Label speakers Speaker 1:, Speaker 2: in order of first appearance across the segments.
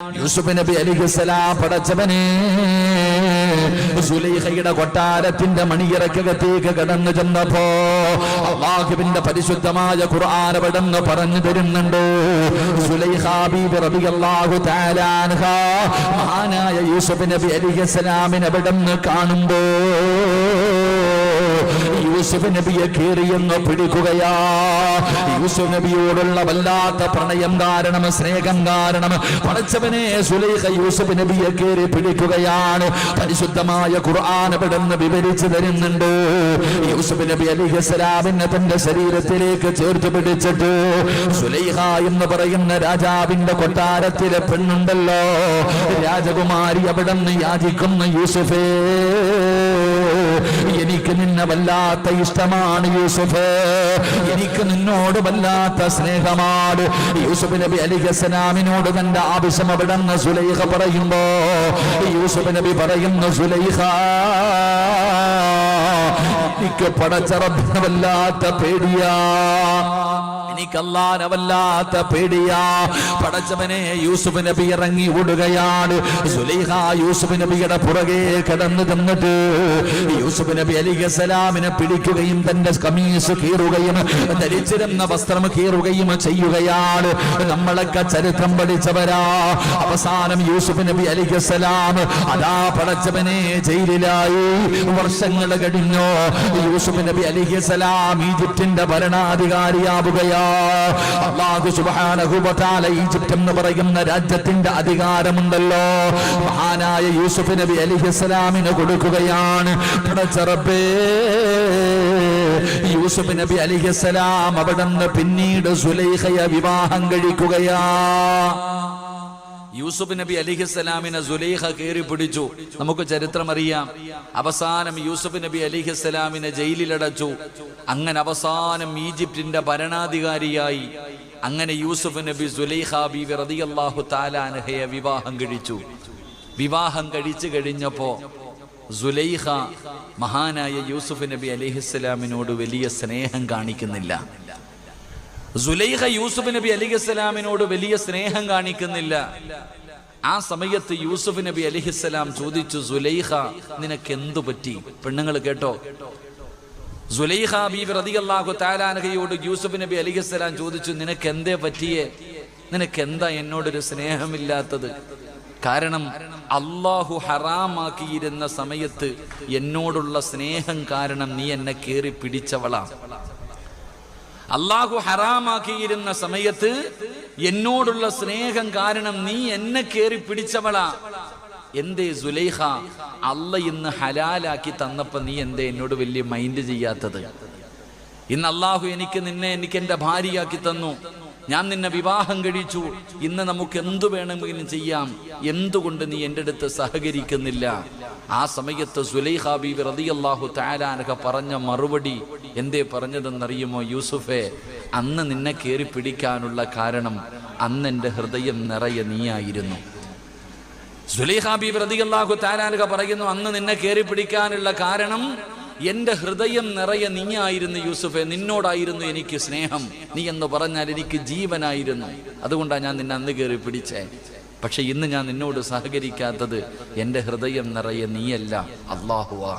Speaker 1: യൂസുഫ് നബി അലൈഹിസ്സലാം പടച്ചവനെ സുലൈഖയുടെ കൊട്ടാരത്തിന്റെ മണിയറക്കകത്തേക്ക് കടന്നു ചെന്നപ്പോ അല്ലാഹുവിന്റെ പരിശുദ്ധമായ ഖുർആൻ അവിടെന്ന് പറഞ്ഞു തരുന്നുണ്ട്. സുലൈഖ ബീബി റളിയല്ലാഹു തആല അൻഹ മഹാനായ യൂസുഫ് നബി അലൈഹിസ്സലാമിനെ അവിടെന്ന് കാണുമ്പോ യൂസുഫ് നബിയെ കീറിയെന്ന് പിടിക്കുകയാ. യൂസുഫ് നബിയോടുള്ള വല്ലാത്ത പ്രണയം കാരണം, സ്നേഹം കാരണം പടച്ചവനെ സുലൈഖ യൂസുഫ് നബിയെ കീറി പിടിക്കുകയാണ്. പരിശുദ്ധമായ ഖുർആൻ അവിടെന്ന് വിവരിച്ചു തരുന്നുണ്ട്. യൂസുഫ് നബി അലൈഹിസ്സലാമിനെ തന്റെ ശരീരത്തിലേക്ക് ചേർത്ത് പിടിച്ചിട്ട് സുലൈഖ എന്ന് പറയുന്ന രാജാവിന്റെ കൊട്ടാരത്തിലെ പെണ്ണുണ്ടല്ലോ, രാജകുമാരി അവിടെന്ന് യാചിക്കുന്ന യൂസുഫേ, എനിക്ക് നിന്നെ വല്ലാത്ത ഇഷ്ടമാണ് യൂസുഫ്, എനിക്ക് നിന്നോട് വല്ലാത്ത സ്നേഹമാണ്. യൂസുഫ് നബി അലൈഹിസ്സലാമിനോട് തന്റെ ആവശ്യം അവിടെന്ന് സുലൈഖ പറയുമ്പോ യൂസുഫ് നബി പറയുന്നു, സുലൈഖ എനിക്ക് പടച്ച റബ്ബിനെ വല്ലാത്ത പേടിയാ, എനിക്ക് അല്ലാഹുവിനെ വല്ലാത്ത പേടിയാ. പടച്ചവനെ യൂസുഫ് നബി ഇറങ്ങി ഓടുകയാണ്. സുലൈഖ യൂസുഫ് നബിയുടെ പുറകെ കടന്നു തന്നിട്ട് യൂസുഫ് നബി അലൈഹിസ്സലാമിനെ പിടിക്കുകയും തന്റെ കമീസ് കീറുകയും ധരിച്ചിരുന്ന വസ്ത്രം കീറുകയും ചെയ്യുകയാണ്. നമ്മളൊക്കെ ചരിത്രം പഠിച്ചവരാ. അവസാനം യൂസുഫ് നബി അലൈഹിസ്സലാം അതാ പടച്ചവനെ ജയിലിലായി. വർഷങ്ങൾ കഴിഞ്ഞു. യൂസുഫ് നബി അലൈഹിസ്സലാം ഈജിപ്തിന്റെ ഭരണാധികാരിയാവുകയാ. അല്ലാഹു സുബ്ഹാനഹു വ തആല ഈജിപ്ത് എന്ന് പറയുന്ന രാജ്യത്തിന്റെ അധികാരമുണ്ടല്ലോ, മഹാനായ യൂസുഫ് നബി അലൈഹിസ്സലാമിന് കൊടുക്കുകയാണ്. പടച്ച റബ്ബേ, യൂസുഫ് നബി അലൈഹിസ്സലാം അവിടുന്ന് പിന്നീട് സുലൈഖയെ വിവാഹം കഴിക്കുകയാ. യൂസുഫ് നബി അലൈഹിസ്സലാമിനെ സുലൈഖ കയറി പിടിച്ചു. നമുക്ക് ചരിത്രം അറിയാം. അവസാനം യൂസുഫ് നബി അലൈഹിസ്സലാമിനെ ജയിലിലടച്ചു. അങ്ങനെ അവസാനം ഈജിപ്തിന്റെ ഭരണാധികാരിയായി. അങ്ങനെ യൂസുഫ് നബി സുലൈഖ ബീവി റളിയല്ലാഹു തആല അൻഹയെ വിവാഹം കഴിച്ചു. വിവാഹം കഴിച്ചു കഴിഞ്ഞപ്പോ സുലൈഖ മഹാനായ യൂസുഫ് നബി അലൈഹിസ്സലാമിനോട് വലിയ സ്നേഹം കാണിക്കുന്നില്ല. സുലൈഖ യൂസുഫ് നബി അലൈഹിസ്സലാമിനോട് വലിയ സ്നേഹം കാണിക്കുന്നില്ല. ആ സമയത്ത് യൂസുഫ് നബി അലൈഹിസ്സലാം ചോദിച്ചു, സുലൈഖ നിനക്ക് എന്തു പറ്റി? പെണ്ണുങ്ങൾ കേട്ടോ. സുലൈഖ ബീവി റളിയല്ലാഹു തആല അൻഹയോട് യൂസുഫ് നബി അലൈഹിസ്സലാം ചോദിച്ചു, നിനക്ക് എന്തേ പറ്റിയേ? നിനക്ക് എന്താ എന്നോടൊരു സ്നേഹമില്ലാത്തത്? കാരണം അല്ലാഹു ഹറാമാക്കിയിരുന്ന സമയത്ത് എന്നോടുള്ള സ്നേഹം കാരണം നീ എന്നെ കേറി പിടിച്ചവളാ. അല്ലാഹു ഹറാമാക്കിയിരുന്ന സമയത്ത് എന്നോടുള്ള സ്നേഹം കാരണം നീ എന്നെ കേറി പിടിച്ചവളാ. എന്തേ സുലൈഖ, അല്ല ഇന്ന് ഹലാലാക്കി തന്നപ്പോ നീ എന്തേ എന്നോട് വലിയ മൈൻഡ് ചെയ്യാത്തത്? ഇന്ന് അല്ലാഹു എനിക്ക് എന്റെ ഭാര്യയാക്കി തന്നു, ഞാൻ നിന്നെ വിവാഹം കഴിച്ചു, ഇന്ന് നമുക്ക് എന്തു വേണമെങ്കിലും ചെയ്യാം, എന്തുകൊണ്ട് നീ എൻ്റെ അടുത്ത് സഹകരിക്കുന്നില്ല? ആ സമയത്ത് സുലൈഖ ബീവി റളിയല്ലാഹു തആല അൻഹ പറഞ്ഞ മറുപടി എന്തേ പറഞ്ഞതെന്നറിയുമോ? യൂസുഫേ, അന്ന് നിന്നെ കയറി പിടിക്കാനുള്ള കാരണം അന്ന് എൻ്റെ ഹൃദയം നിറയെ നീയായിരുന്നു. സുലൈഖ ബീവി റളിയല്ലാഹു തആല അൻഹ പറയുന്നു, അന്ന് നിന്നെ കയറി പിടിക്കാനുള്ള കാരണം എന്റെ ഹൃദയം നിറയെ നീയായിരുന്നു യൂസുഫെ, നിന്നോടായിരുന്നു എനിക്ക് സ്നേഹം. നീ എന്ന് പറഞ്ഞാൽ എനിക്ക് ജീവനായിരുന്നു. അതുകൊണ്ടാണ് ഞാൻ നിന്നെ അന്ന് കയറി പിടിച്ചേ. പക്ഷെ ഇന്ന് ഞാൻ നിന്നോട് സഹകരിക്കാത്തത് എന്റെ ഹൃദയം നിറയെ നീയല്ല, അല്ലാഹുവാ.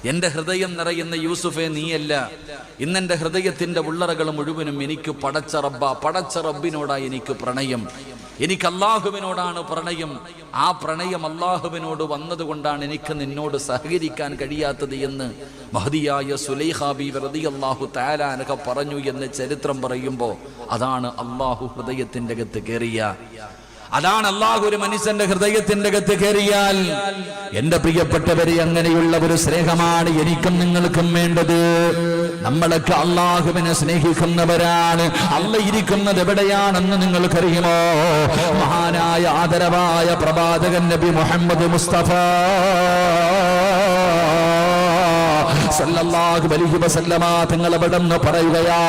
Speaker 1: എന്റെ ഹൃദയം നിറയുന്ന യൂസുഫെ നീയല്ല. ഇന്നെന്റെ ഹൃദയത്തിന്റെ ഉള്ളറകൾ മുഴുവനും എനിക്ക് പടച്ച റബ്ബിനോടാ എനിക്ക് പ്രണയം, എനിക്ക് അല്ലാഹുവിനോടാണ് പ്രണയം. ആ പ്രണയം അല്ലാഹുവിനോട് വന്നതുകൊണ്ടാണ് എനിക്ക് നിന്നോട് സഹകരിക്കാൻ കഴിയാത്തത് എന്ന് മഹദിയായ സുലൈഖ ബീവി റളിയല്ലാഹു തആല അൻഹ പറഞ്ഞു എന്ന് ചരിത്രം പറയുമ്പോൾ അതാണ് അല്ലാഹു ഹൃദയത്തിന്റെ അകത്ത് കയറിയ, അതാണ് അല്ലാഹു ഒരു മനുഷ്യന്റെ ഹൃദയത്തിന്റെ അകത്ത് കയറിയാൽ. എന്റെ പ്രിയപ്പെട്ടവരെ, അങ്ങനെയുള്ള ഒരു സ്നേഹമാണ് എനിക്കും നിങ്ങൾക്കും വേണ്ടത്. നമ്മളൊക്കെ അല്ലാഹുവിനെ സ്നേഹിക്കുന്നവരാണ്. അല്ല ഇരിക്കുന്നത് എവിടെയാണെന്ന് നിങ്ങൾക്കറിയുമോ? മഹാനായ ആദരവായ പ്രവാചകൻ നബി മുഹമ്മദ് മുസ്തഫ സല്ലല്ലാഹു അലൈഹി വസല്ലമ തങ്ങൾ അവിടെന്ന് പറയുകയാ.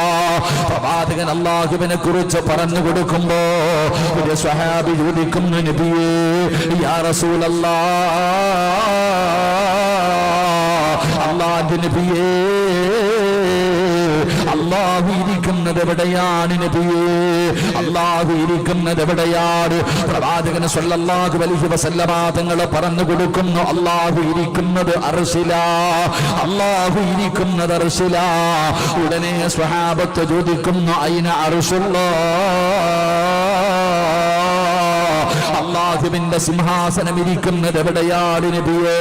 Speaker 1: പ്രവാചകൻ അല്ലാഹുവിനെ കുറിച്ച് പറഞ്ഞു കൊടുക്കുമ്പോ ഒരു സ്വഹാബി ചോദിക്കുന്നു, നബിയേ, യാ റസൂലല്ലാഹ്, അല്ലാഹുവിന്റെ നബിയേ,
Speaker 2: അല്ലാഹു ഇരിക്കുന്നത് എവിടെയാണ് നബിയേ? അല്ലാഹു ഇരിക്കുന്നത് എവിടെയാണ്? പ്രവാചകൻ സ്വല്ലല്ലാഹു അലൈഹി വസല്ലമ തങ്ങൾ പറഞ്ഞു കൊടുക്കുന്നു, അല്ലാഹു ഇരിക്കുന്നത് അർശിലാ, അല്ലാഹു ഇരിക്കുന്നത് അർശിലാ. ഉടനെ സ്വഹാബത്ത് ചോദിക്കുന്നു, അയിന അർശുല്ലാഹ്, അല്ലാഹുവിന്റെ സിംഹാസനം ഇരിക്കുന്നത് എവിടെയാണ് നബിയേ?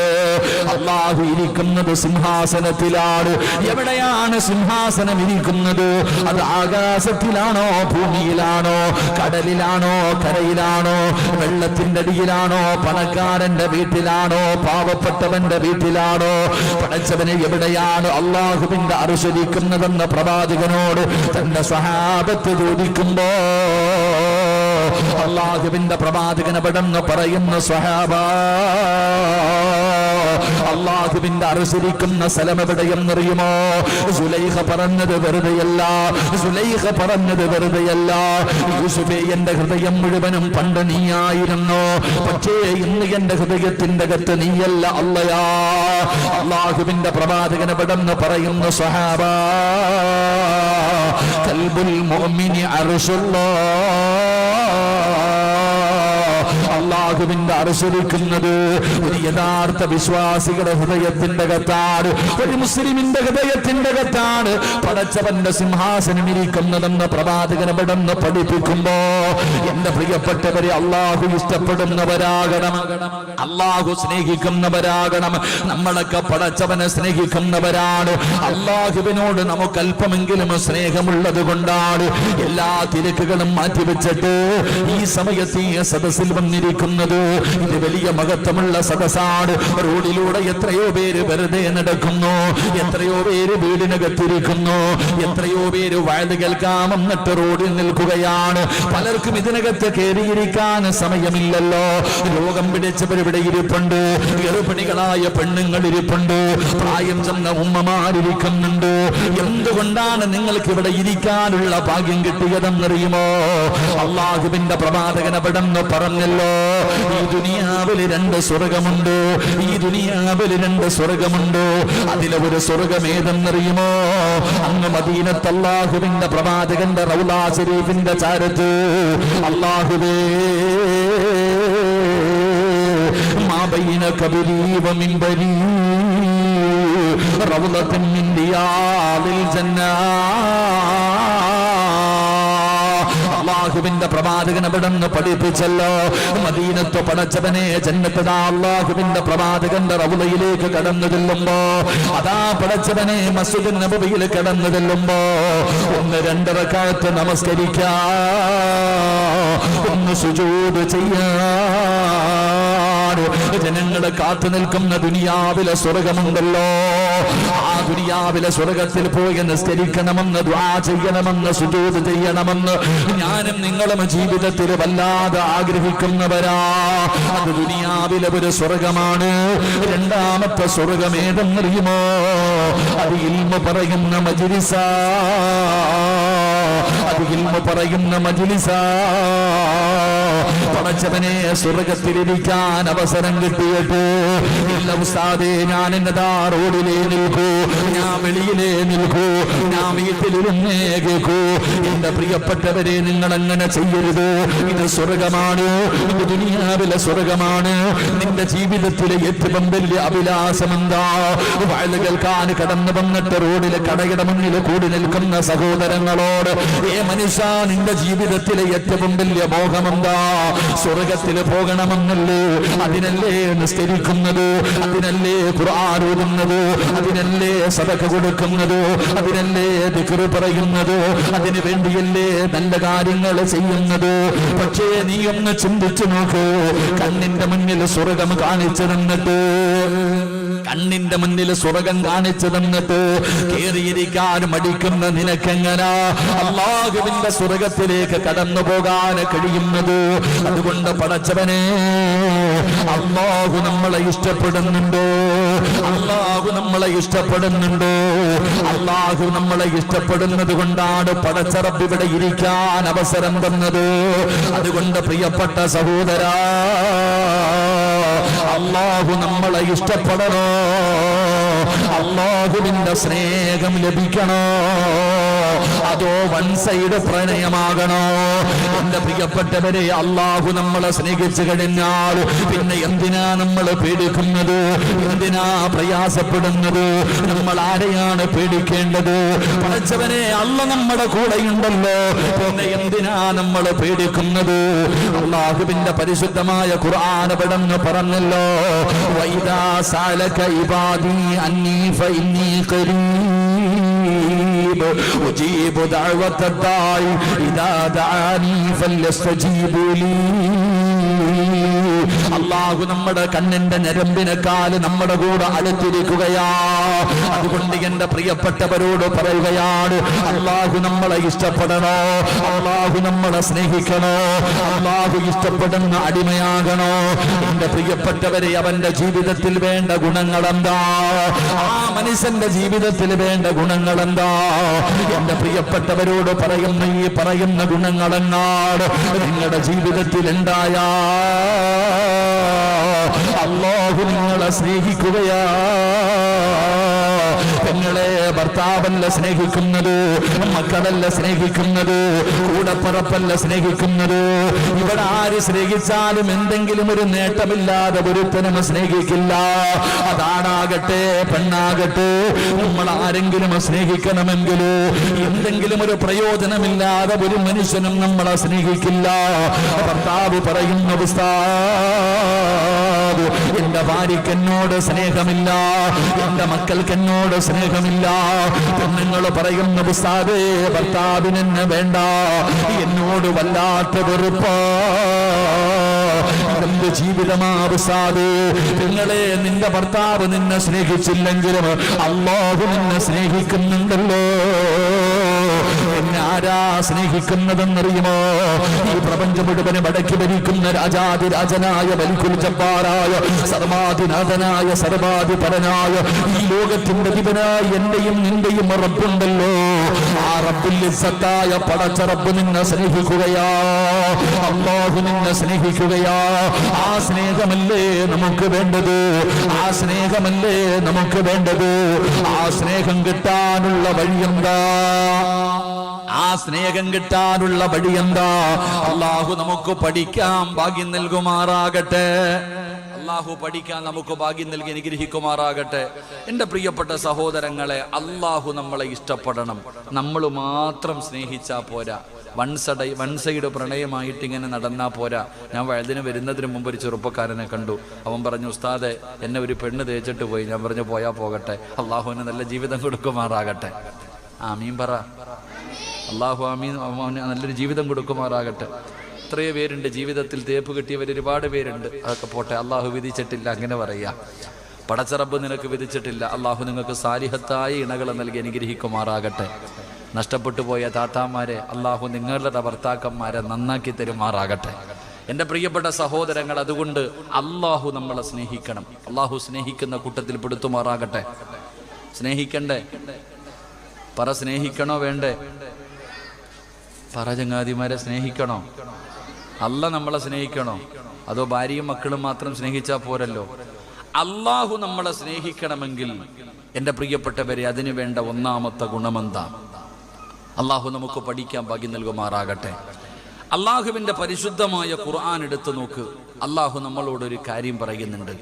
Speaker 2: അല്ലാഹു ഇരിക്കുന്നത് സിംഹാസനത്തിലാണ്. എവിടെയാണ് സിംഹാസനം ഇരിക്കുന്നത്? അത് ആകാശത്തിലാണോ, ഭൂമിയിലാണോ, കടലിലാണോ, കരയിലാണോ, വെള്ളത്തിന്റെ അടിയിലാണോ, പണക്കാരന്റെ വീട്ടിലാണോ, പാവപ്പെട്ടവന്റെ വീട്ടിലാണോ? പടച്ചവനെ, എവിടെയാണ് അല്ലാഹുവിന്റെ അർശ് ഇരിക്കുന്നതെന്ന് പ്രവാചകനോട് തന്റെ സ്വഹാബത്ത് ചോദിക്കുമ്പോ അല്ലാഹുവിന്റെ പ്രവാചകൻ അവിടെന്ന് പറയുന്ന സ്വഹാബാ, അല്ലാഹുവിന്റെ അർശിരിക്കുന്ന സ്ഥലം എവിടെയെന്നറിയുമോ? സുലൈഖ പറഞ്ഞത് വെറുതെയല്ല, സുലൈഖ പറഞ്ഞത് വെറുതെയല്ല. യൂസുഫേ, എന്റെ ഹൃദയം മുഴുവനും പണ്ട് നീയായിരുന്നു, പക്ഷേ ഇന്ന് എന്റെ ഹൃദയത്തിന്റെ അകത്ത് നീയല്ല അല്ലയാ. അല്ലാഹുവിന്റെ പ്രവാചകൻ അവിടെന്ന് പറയുന്ന സ്വഹാബാ, ഖൽബുൽ മുഅ്മിനി അർശുല്ലാഹ്, അല്ലാഹുവിന്റെ അർശിരിക്കുന്നത് ഒരു യഥാർത്ഥ വിശ്വാസികളുടെ ഹൃദയത്തിന്റെ അകത്താണ്, ഒരു മുസ്ലിമിന്റെ ഹൃദയത്തിന്റെ അകത്താണ് പടച്ചവന്റെ സിംഹാസനം ഇരിക്കുന്നതെന്ന് പ്രവാചകൻ അവിടെന്ന് പഠിപ്പിക്കുമ്പോ, എന്റെ പ്രിയപ്പെട്ടവരെ, അല്ലാഹു ഇഷ്ടപ്പെടുന്നവരാകണം, അല്ലാഹു സ്നേഹിക്കുന്നവരാകണം. നമ്മളൊക്കെ പടച്ചവനെ സ്നേഹിക്കുന്നവരാണ്. അല്ലാഹുവിനോട് നമുക്ക് അല്പമെങ്കിലും സ്നേഹമുള്ളത് കൊണ്ടാണ് എല്ലാ തിരക്കുകളും മാറ്റിവെച്ചിട്ട് ഈ സമയത്ത് ഈ സദസ്സിൽ വന്നിരിക്കുന്നത്. ഇത് വലിയ മഹത്വമുള്ള സദസ്സാണ്. റോഡിലൂടെ എത്രയോ പേര് വെറുതെ നടക്കുന്നു, എത്രയോ പേര് വീടിനകത്തിരിക്കുന്നു, എത്രയോ പേര് വയത് കേൾക്കാം എന്നിട്ട് റോഡിൽ നിൽക്കുകയാണ്. പലർക്കും ഇതിനകത്ത് കയറിയിരിക്കാൻ സമയമില്ലല്ലോ. രോഗം പിടിച്ചവർ ഇവിടെ ഇരിപ്പുണ്ട്, ഗർഭിണികളായ പെണ്ണുങ്ങൾ ഇരിപ്പുണ്ട്, പ്രായം ചെന്ന ഉമ്മമാരിരിക്കുന്നുണ്ട്. എന്തുകൊണ്ടാണ് നിങ്ങൾക്ക് ഇവിടെ ഇരിക്കാനുള്ള ഭാഗ്യം കിട്ടിയതെന്നറിയുമോ? അല്ലാഹുവിന്റെ പ്രവാചകൻ അവിടെന്ന് പറഞ്ഞല്ലോ, ഈ ദുനിയാവിൽ രണ്ട് സ്വർഗമുണ്ട്, ഈ ദുനിയാവിൽ രണ്ട് സ്വർഗമുണ്ട്. അതിലെ ഒരു സ്വർഗം ഏതെന്നറിയുമോ? അങ്ങ് മദീനത്ത് അല്ലാഹുവിന്റെ പ്രവാചകന്റെ റൗളാ ശരീഫിന്റെ ചാരത്ത് അല്ലാഹുവേ, മാ ബൈന ഖബരി വ മിൻബരി റൗളത്തുൻ മിൻ റിയാദിൽ ജന്നാ. അല്ലാഹുവിന്റെ പ്രവാചകൻ അവിടെന്ന് പഠിപ്പിച്ചല്ലോ, മദീനത്ത് പടച്ചവനെ ജന്നത്ത് അല്ലാഹുവിന്റെ പ്രവാചകന്റെ റൗളയിലേക്ക് കടന്നു ചെല്ലുമ്പോ, അതാ പടച്ചവനെ മസ്ജിദ് നബവിയിൽ കടന്നു ചെല്ലുമ്പോ ഒന്ന് രണ്ട് റക്അത്ത് നമസ്കരിക്കാ, ഒന്ന് സുജൂദ് ചെയ്യാ, ജനങ്ങളെ കാത്തു നിൽക്കുന്ന ദുനിയാവിലെ സ്വർഗമുണ്ടല്ലോ. ആ ദുനിയാവിലെ സ്വർഗത്തിൽ പോയി നിസ്കരിക്കണമെന്ന്, ദുആ ചെയ്യണമെന്ന്, സുജൂദ് ചെയ്യണമെന്ന് ഞാനും നിങ്ങളും ജീവിതത്തിൽ വല്ലാതെ ആഗ്രഹിക്കുന്നവരാ. അത് ദുനിയാവിലെ ഒരു സ്വർഗമാണ്. രണ്ടാമത്തെ സ്വർഗം ഏതെന്നറിയുമോ? അത് ഇൽമു പറയുന്ന മജ്ലിസാ, അത് ഇൽമു പറയുന്ന മജ്ലിസാ. പടച്ചവനെ, സ്വർഗത്തിലിരിക്കാൻ അവസരം കിട്ടിയിട്ട് ഇല്ല ഉസ്താദേ, ഞാൻ എന്നതാ റോഡിലേ നിൽക്കൂ, ഞാൻ വെളിയിലേ നിൽക്കൂ, ഞാൻ വീട്ടിലിരുന്നേ കേൾക്കൂ. എന്റെ പ്രിയപ്പെട്ടവരെ, നിങ്ങൾ അങ്ങനെ ചെയ്യരുത്. ഇത് സ്വർഗമാണ്, ഇത് ദുനിയാവിലെ സ്വർഗമാണ്. നിന്റെ ജീവിതത്തിലെ ഏറ്റവും വലിയ അഭിലാഷം എന്താ? വയത് കേൾക്കാൻ കടന്നു വന്നിട്ട് റോഡിലെ കടയുടെ മുന്നിൽ കൂടി നിൽക്കുന്ന സഹോദരങ്ങളോട്, മനുഷ്യ, നിന്റെ ജീവിതത്തിലെ ഏറ്റവും വലിയ മോഹമെന്താ? സ്വർഗത്തിൽ പോകണമെന്നല്ലേ? അതിനല്ലേ നിസ്കരിക്കുന്നത്, അതിനല്ലേ ഖുർആൻ ഓതുന്നത്, അതിനല്ലേ സദഖ കൊടുക്കുന്നത്, അതിനല്ലേ ദിക്ർ പറയുന്നത്, അതിനു വേണ്ടിയല്ലേ നല്ല കാര്യങ്ങൾ ചെയ്യുന്നത്. പക്ഷേ നീ ഒന്ന് ചിന്തിച്ചു നോക്ക്, കണ്ണിന്റെ മുന്നിൽ സ്വർഗം കാണിച്ചു തന്നിട്ട്, കണ്ണിന്റെ മുന്നിൽ സ്വർഗം കാണിച്ചു തന്നിട്ട് കേറിയിരിക്കാൻ മടിക്കുന്ന നിനക്കെങ്ങനാ അല്ലാഹുവിന്റെ സ്വർഗത്തിലേക്ക് കടന്നു പോകാൻ കഴിയുന്നത്? അതുകൊണ്ട് പടച്ചവനെ, അല്ലാഹു നമ്മളെ ഇഷ്ടപ്പെടുന്നുണ്ടോ? അല്ലാഹു നമ്മളെ ഇഷ്ടപ്പെടുന്നുണ്ടോ? അല്ലാഹു നമ്മളെ ഇഷ്ടപ്പെടുന്നത് കൊണ്ടാണ് പടച്ച റബ്ബ് ഇവിടെ ഇരിക്കാൻ അവസരം തന്നത്. അതുകൊണ്ട് പ്രിയപ്പെട്ട സഹോദരാ, അല്ലാഹു നമ്മളെ ഇഷ്ടപ്പെടണോ, അല്ലാഹുവിന്റെ സ്നേഹം ലഭിക്കണോ, അതോ വൺ സൈഡ് പ്രണയമാകണോ? എന്റെ പ്രിയപ്പെട്ടവരെ, അല്ലാഹു നമ്മളെ സ്നേഹിച്ചു കഴിഞ്ഞാൽ പിന്നെ എന്തിനാ നമ്മൾ പേടിക്കുന്നത്, എന്തിനാ പ്രയാസപ്പെടുന്നത്? നമ്മൾ ആരെയാണ് പേടിക്കേണ്ടത്? പടച്ചവനെ, അല്ല നമ്മുടെ കൂടെയുണ്ടല്ലോ, പിന്നെ എന്തിനാ നമ്മൾ പേടിക്കുന്നത്? അല്ലാഹുവിന്റെ പരിശുദ്ധമായ ഖുർആൻ പെടന്ന് പറഞ്ഞല്ലോ, വൈദാ സാലക ഇബാദി അന്നീ ഫഇന്നീ ഖരീബ് ഉജീബു ദഅവത ദാഇ ഇദാ ദഅാനി ഫല്യസ്തജീബു ലീ. അല്ലാഹു നമ്മുടെ കണ്ണിന്റെ ഞരമ്പിനെക്കാൾ നമ്മുടെ കൂടെ അടുത്തിരിക്കുകയാ. അതുകൊണ്ട് എന്റെ പ്രിയപ്പെട്ടവരോട് പറയുകയാണ്, അല്ലാഹു നമ്മളെ ഇഷ്ടപ്പെടണോ, അല്ലാഹു നമ്മളെ സ്നേഹിക്കണോ, അല്ലാഹു ഇഷ്ടപ്പെടുന്ന അടിമയാകണോ? എന്റെ പ്രിയപ്പെട്ടവരെ, അവന്റെ ജീവിതത്തിൽ വേണ്ട ഗുണങ്ങൾ എന്താ? ആ മനുഷ്യന്റെ ജീവിതത്തിൽ വേണ്ട ഗുണങ്ങൾ എന്താ? എന്റെ പ്രിയപ്പെട്ടവരോട് പറയുന്ന ഈ പറയുന്ന ഗുണങ്ങളെന്നാണ് നിങ്ങളുടെ ജീവിതത്തിൽ ഉണ്ടായാ അല്ലാഹു നിങ്ങളെ സ്നേഹിക്കുകയാ. പെങ്ങളെ, ഭർത്താവല്ല സ്നേഹിക്കുന്നത്, മക്കളല്ല സ്നേഹിക്കുന്നത്, കൂടപ്പറപ്പല്ല സ്നേഹിക്കുന്നത്. ഇവിടെ ആര് സ്നേഹിച്ചാലും എന്തെങ്കിലും ഒരു നേട്ടമില്ലാതെ ഒരുത്തനും സ്നേഹിക്കില്ല. അതാണാകട്ടെ പെണ്ണാകട്ടെ, നമ്മൾ ആരെങ്കിലും സ്നേഹിക്കണമെങ്കിൽ എന്തെങ്കിലും ഒരു പ്രയോജനമില്ലാതെ ഒരു മനുഷ്യനും നമ്മളെ സ്നേഹിക്കില്ല. ഭർത്താവ് പറയുന്ന ഉസ്താദ്, എന്റെ ഭാര്യയ്ക്ക് എന്നോട് സ്നേഹമില്ല, എന്റെ മക്കൾക്ക് എന്നോട് സ്നേഹമില്ല. പെണ്ണുങ്ങൾ പറയുന്ന ഉസ്താദേ, ഭർത്താവിന് എന്നെ വേണ്ട, എന്നോട് വല്ലാത്ത വെറുപ്പാ. എന്ത് ജീവിതമാ ഉസ്താദേ? നിങ്ങളെ, നിന്റെ ഭർത്താവ് നിന്നെ സ്നേഹിച്ചില്ലെങ്കിലും അല്ലാഹു നിന്നെ സ്നേഹിക്കുന്നുണ്ടല്ലോ. എന്നെ ആരാ സ്നേഹിക്കുന്നതെന്നറിയുമോ? ഈ പ്രപഞ്ചം മുഴുവനും അടക്കി ഭരിക്കുന്ന രാജാതിരാജനായ മലിക്കുൽ ജബ്ബാറായ സർവാധിനാഥനായ സർവാധിപരനായ ഈ ലോകത്തിന്റെ അധിപനായ എന്റെയും നിന്റെയും റബ്ബുണ്ടല്ലോ. ആ റബ്ബുൽ ഇസ്സത്തായ പടച്ച റബ്ബ് നിന്നെ സ്നേഹിക്കുകയാ, അല്ലാഹു നിന്നെ സ്നേഹിക്കുകയാ. ആ സ്നേഹമല്ലേ നമുക്ക് വേണ്ടത്, ആ സ്നേഹമല്ലേ നമുക്ക് വേണ്ടത്. ആ സ്നേഹം കിട്ടാനുള്ള വഴിയെന്താ? ആ സ്നേഹം കിട്ടാനുള്ള വഴിയെന്താ? അല്ലാഹു നമുക്ക് പഠിക്കാൻ ഭാഗ്യം നൽകുമാറാകട്ടെ. അല്ലാഹു പഠിക്കാൻ നമുക്ക് ഭാഗ്യം നൽകി അനുഗ്രഹിക്കുമാറാകട്ടെ. എൻ്റെ പ്രിയപ്പെട്ട സഹോദരങ്ങളെ, അല്ലാഹു നമ്മളെ ഇഷ്ടപ്പെടണം. നമ്മൾ മാത്രം സ്നേഹിച്ചാൽ പോരാ, വൺ സൈഡ് പ്രണയമായിട്ട് ഇങ്ങനെ നടന്നാ പോരാ. ഞാൻ വഴുതിന് വരുന്നതിന് മുമ്പ് ഒരു ചെറുപ്പക്കാരനെ കണ്ടു. അവൻ പറഞ്ഞു, ഉസ്താദെ, എന്നെ ഒരു പെണ്ണ് തേച്ചിട്ട് പോയി. ഞാൻ പറഞ്ഞു, പോയാ പോകട്ടെ, അല്ലാഹുവിന് നല്ല ജീവിതം കൊടുക്കുമാറാകട്ടെ. ആമീൻ പറ. അല്ലാഹു ആമീൻ, നല്ലൊരു ജീവിതം കൊടുക്കുമാറാകട്ടെ. എത്രയോ പേരുണ്ട് ജീവിതത്തിൽ തേപ്പ് കിട്ടിയവർ, ഒരുപാട് പേരുണ്ട്. അതൊക്കെ പോട്ടെ, അല്ലാഹു വിധിച്ചിട്ടില്ല, അങ്ങനെ പറയാ. പടച്ചറബ് നിനക്ക് വിധിച്ചിട്ടില്ല. അല്ലാഹു നിങ്ങൾക്ക് സാലിഹത്തായ ഇണകളെ നൽകി അനുഗ്രഹിക്കുമാറാകട്ടെ. നഷ്ടപ്പെട്ടു പോയ താത്താമാരെ അല്ലാഹു നിങ്ങളുടെ ഭർത്താക്കന്മാരെ നന്നാക്കി തരുമാറാകട്ടെ. എൻ്റെ പ്രിയപ്പെട്ട സഹോദരങ്ങൾ, അതുകൊണ്ട് അല്ലാഹു നമ്മളെ സ്നേഹിക്കണം. അല്ലാഹു സ്നേഹിക്കുന്ന കൂട്ടത്തിൽ പെടുത്തുമാറാകട്ടെ. സ്നേഹിക്കണ്ടേ? പറ, സ്നേഹിക്കണോ വേണ്ടേ? പറ ചങ്ങാതിമാരെ, സ്നേഹിക്കണോ? അല്ല നമ്മളെ സ്നേഹിക്കണോ? അതോ ഭാര്യയും മക്കളും മാത്രം സ്നേഹിച്ചാൽ പോരല്ലോ? അല്ലാഹു നമ്മളെ സ്നേഹിക്കണമെങ്കിൽ എൻ്റെ പ്രിയപ്പെട്ടവരെ, അതിനു വേണ്ട ഒന്നാമത്തെ ഗുണമെന്താ? അല്ലാഹു നമുക്ക് പഠിക്കാൻ ഭാഗ്യം നൽകുമാറാകട്ടെ. അല്ലാഹുവിൻ്റെ പരിശുദ്ധമായ ഖുർആൻ എടുത്തു നോക്ക്. അല്ലാഹു നമ്മളോടൊരു കാര്യം പറയുന്നുണ്ട്.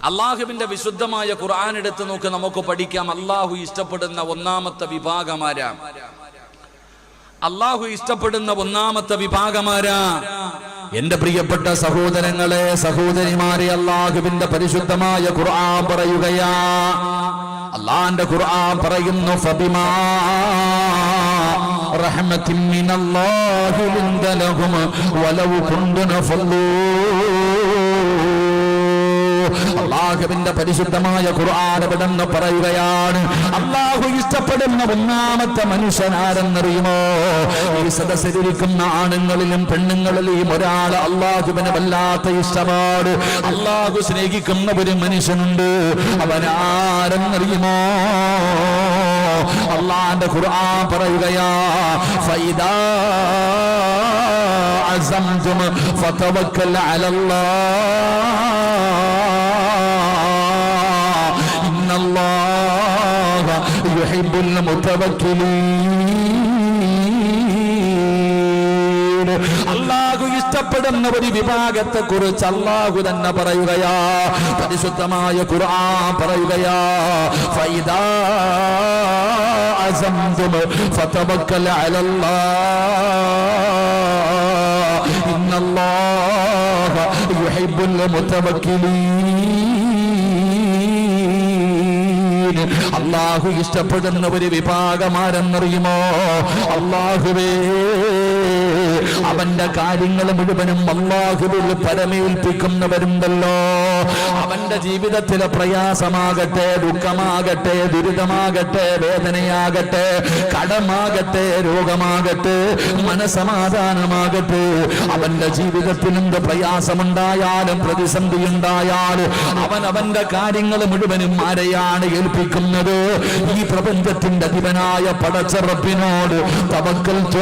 Speaker 2: അല്ലാഹുവിൻ്റെ വിശുദ്ധമായ ഖുർആൻ എടുത്തു നോക്ക്, നമുക്ക് പഠിക്കാം. അല്ലാഹു ഇഷ്ടപ്പെടുന്ന ഒന്നാമത്തെ വിഭാഗമാരാ? അല്ലാഹു ഇഷ്ടപ്പെടുന്ന ഒന്നാമത്തെ വിഭാഗമാരാ? എന്റെ പ്രിയപ്പെട്ട സഹോദരങ്ങളെ, സഹോദരിമാരെ, അല്ലാഹുവിന്റെ പരിശുദ്ധമായ ഖുർആൻ പറയുകയാ. അല്ലാഹുവിന്റെ ഖുർആൻ പറയുന്നു, ഫബിമാ റഹ്മത്തിൻ മിനല്ലാഹി ലിന്ത ലഹും വലൗ കുന്തുന ഫല്ലൂ. അല്ലാഹുവിന്റെ പരിശുദ്ധമായ ഖുർആൻ എവിടെന്ന് പറയുകയാണ്, അല്ലാഹു ഇഷ്ടപ്പെടുന്ന ഒന്നാമത്തെ മനുഷ്യൻ ആരെന്നറിയുമോ? ഈ സദസ്സിലിരിക്കുന്ന ആണുങ്ങളിലും പെണ്ണുങ്ങളിലും ഒരാൾ അല്ലാഹുവിനെ വല്ലാത്ത ഇഷ്ടമാണ്. അല്ലാഹു സ്നേഹിക്കുന്ന ഒരു മനുഷ്യനുണ്ട്. അവനാരെന്നറിയുമോ? അല്ലാഹുവിന്റെ ഖുർആൻ പറയുകയാ, ഫൈദാ അസംതും ഫതവക്കൽ അലല്ലാഹ് ഇന്നല്ലാഹ യുഹിബ്ബുൽ മുതവക്കിലീൻ. അല്ലാഹു ഇഷ്ടപ്പെടുന്ന ഒരു വിഭാഗത്തെ കുറിച്ച് അല്ലാഹു തന്നെ പറയുകയാ, പരിശുദ്ധമായ ഖുർആൻ പറയുകയാ, ഫൈദാ അസംതും ഫതവക്കൽ അലല്ലാഹ് ഇന്നല്ലാഹ യുഹിബ്ബുൽ മുതവക്കിലീൻ. അല്ലാഹു ഇഷ്ടപ്പെടുന്ന ഒരു വിഭാഗമാരെന്നറിയുമോ? അല്ലാഹുവേ, അവന്റെ കാര്യങ്ങൾ മുഴുവനും അല്ലാഹുവിൽ പരമേൽപ്പിക്കുന്നവരുണ്ടല്ലോ. അവന്റെ ജീവിതത്തിലെ പ്രയാസമാകട്ടെ, ദുഃഖമാകട്ടെ, ദുരിതമാകട്ടെ, വേദനയാകട്ടെ, കടമാകട്ടെ, രോഗമാകട്ടെ, മനസമാധാനമാകട്ടെ, അവന്റെ ജീവിതത്തിൽ എന്ത് പ്രയാസമുണ്ടായാലും പ്രതിസന്ധി ഉണ്ടായാലും അവന്റെ കാര്യങ്ങൾ മുഴുവനും ആരെയാണ് ഏൽപ്പിക്കുന്നത്? ഈ പ്രപഞ്ചത്തിന്റെ അധിപനായ പടച്ച റബ്ബിനോട്. തവക്കൽതു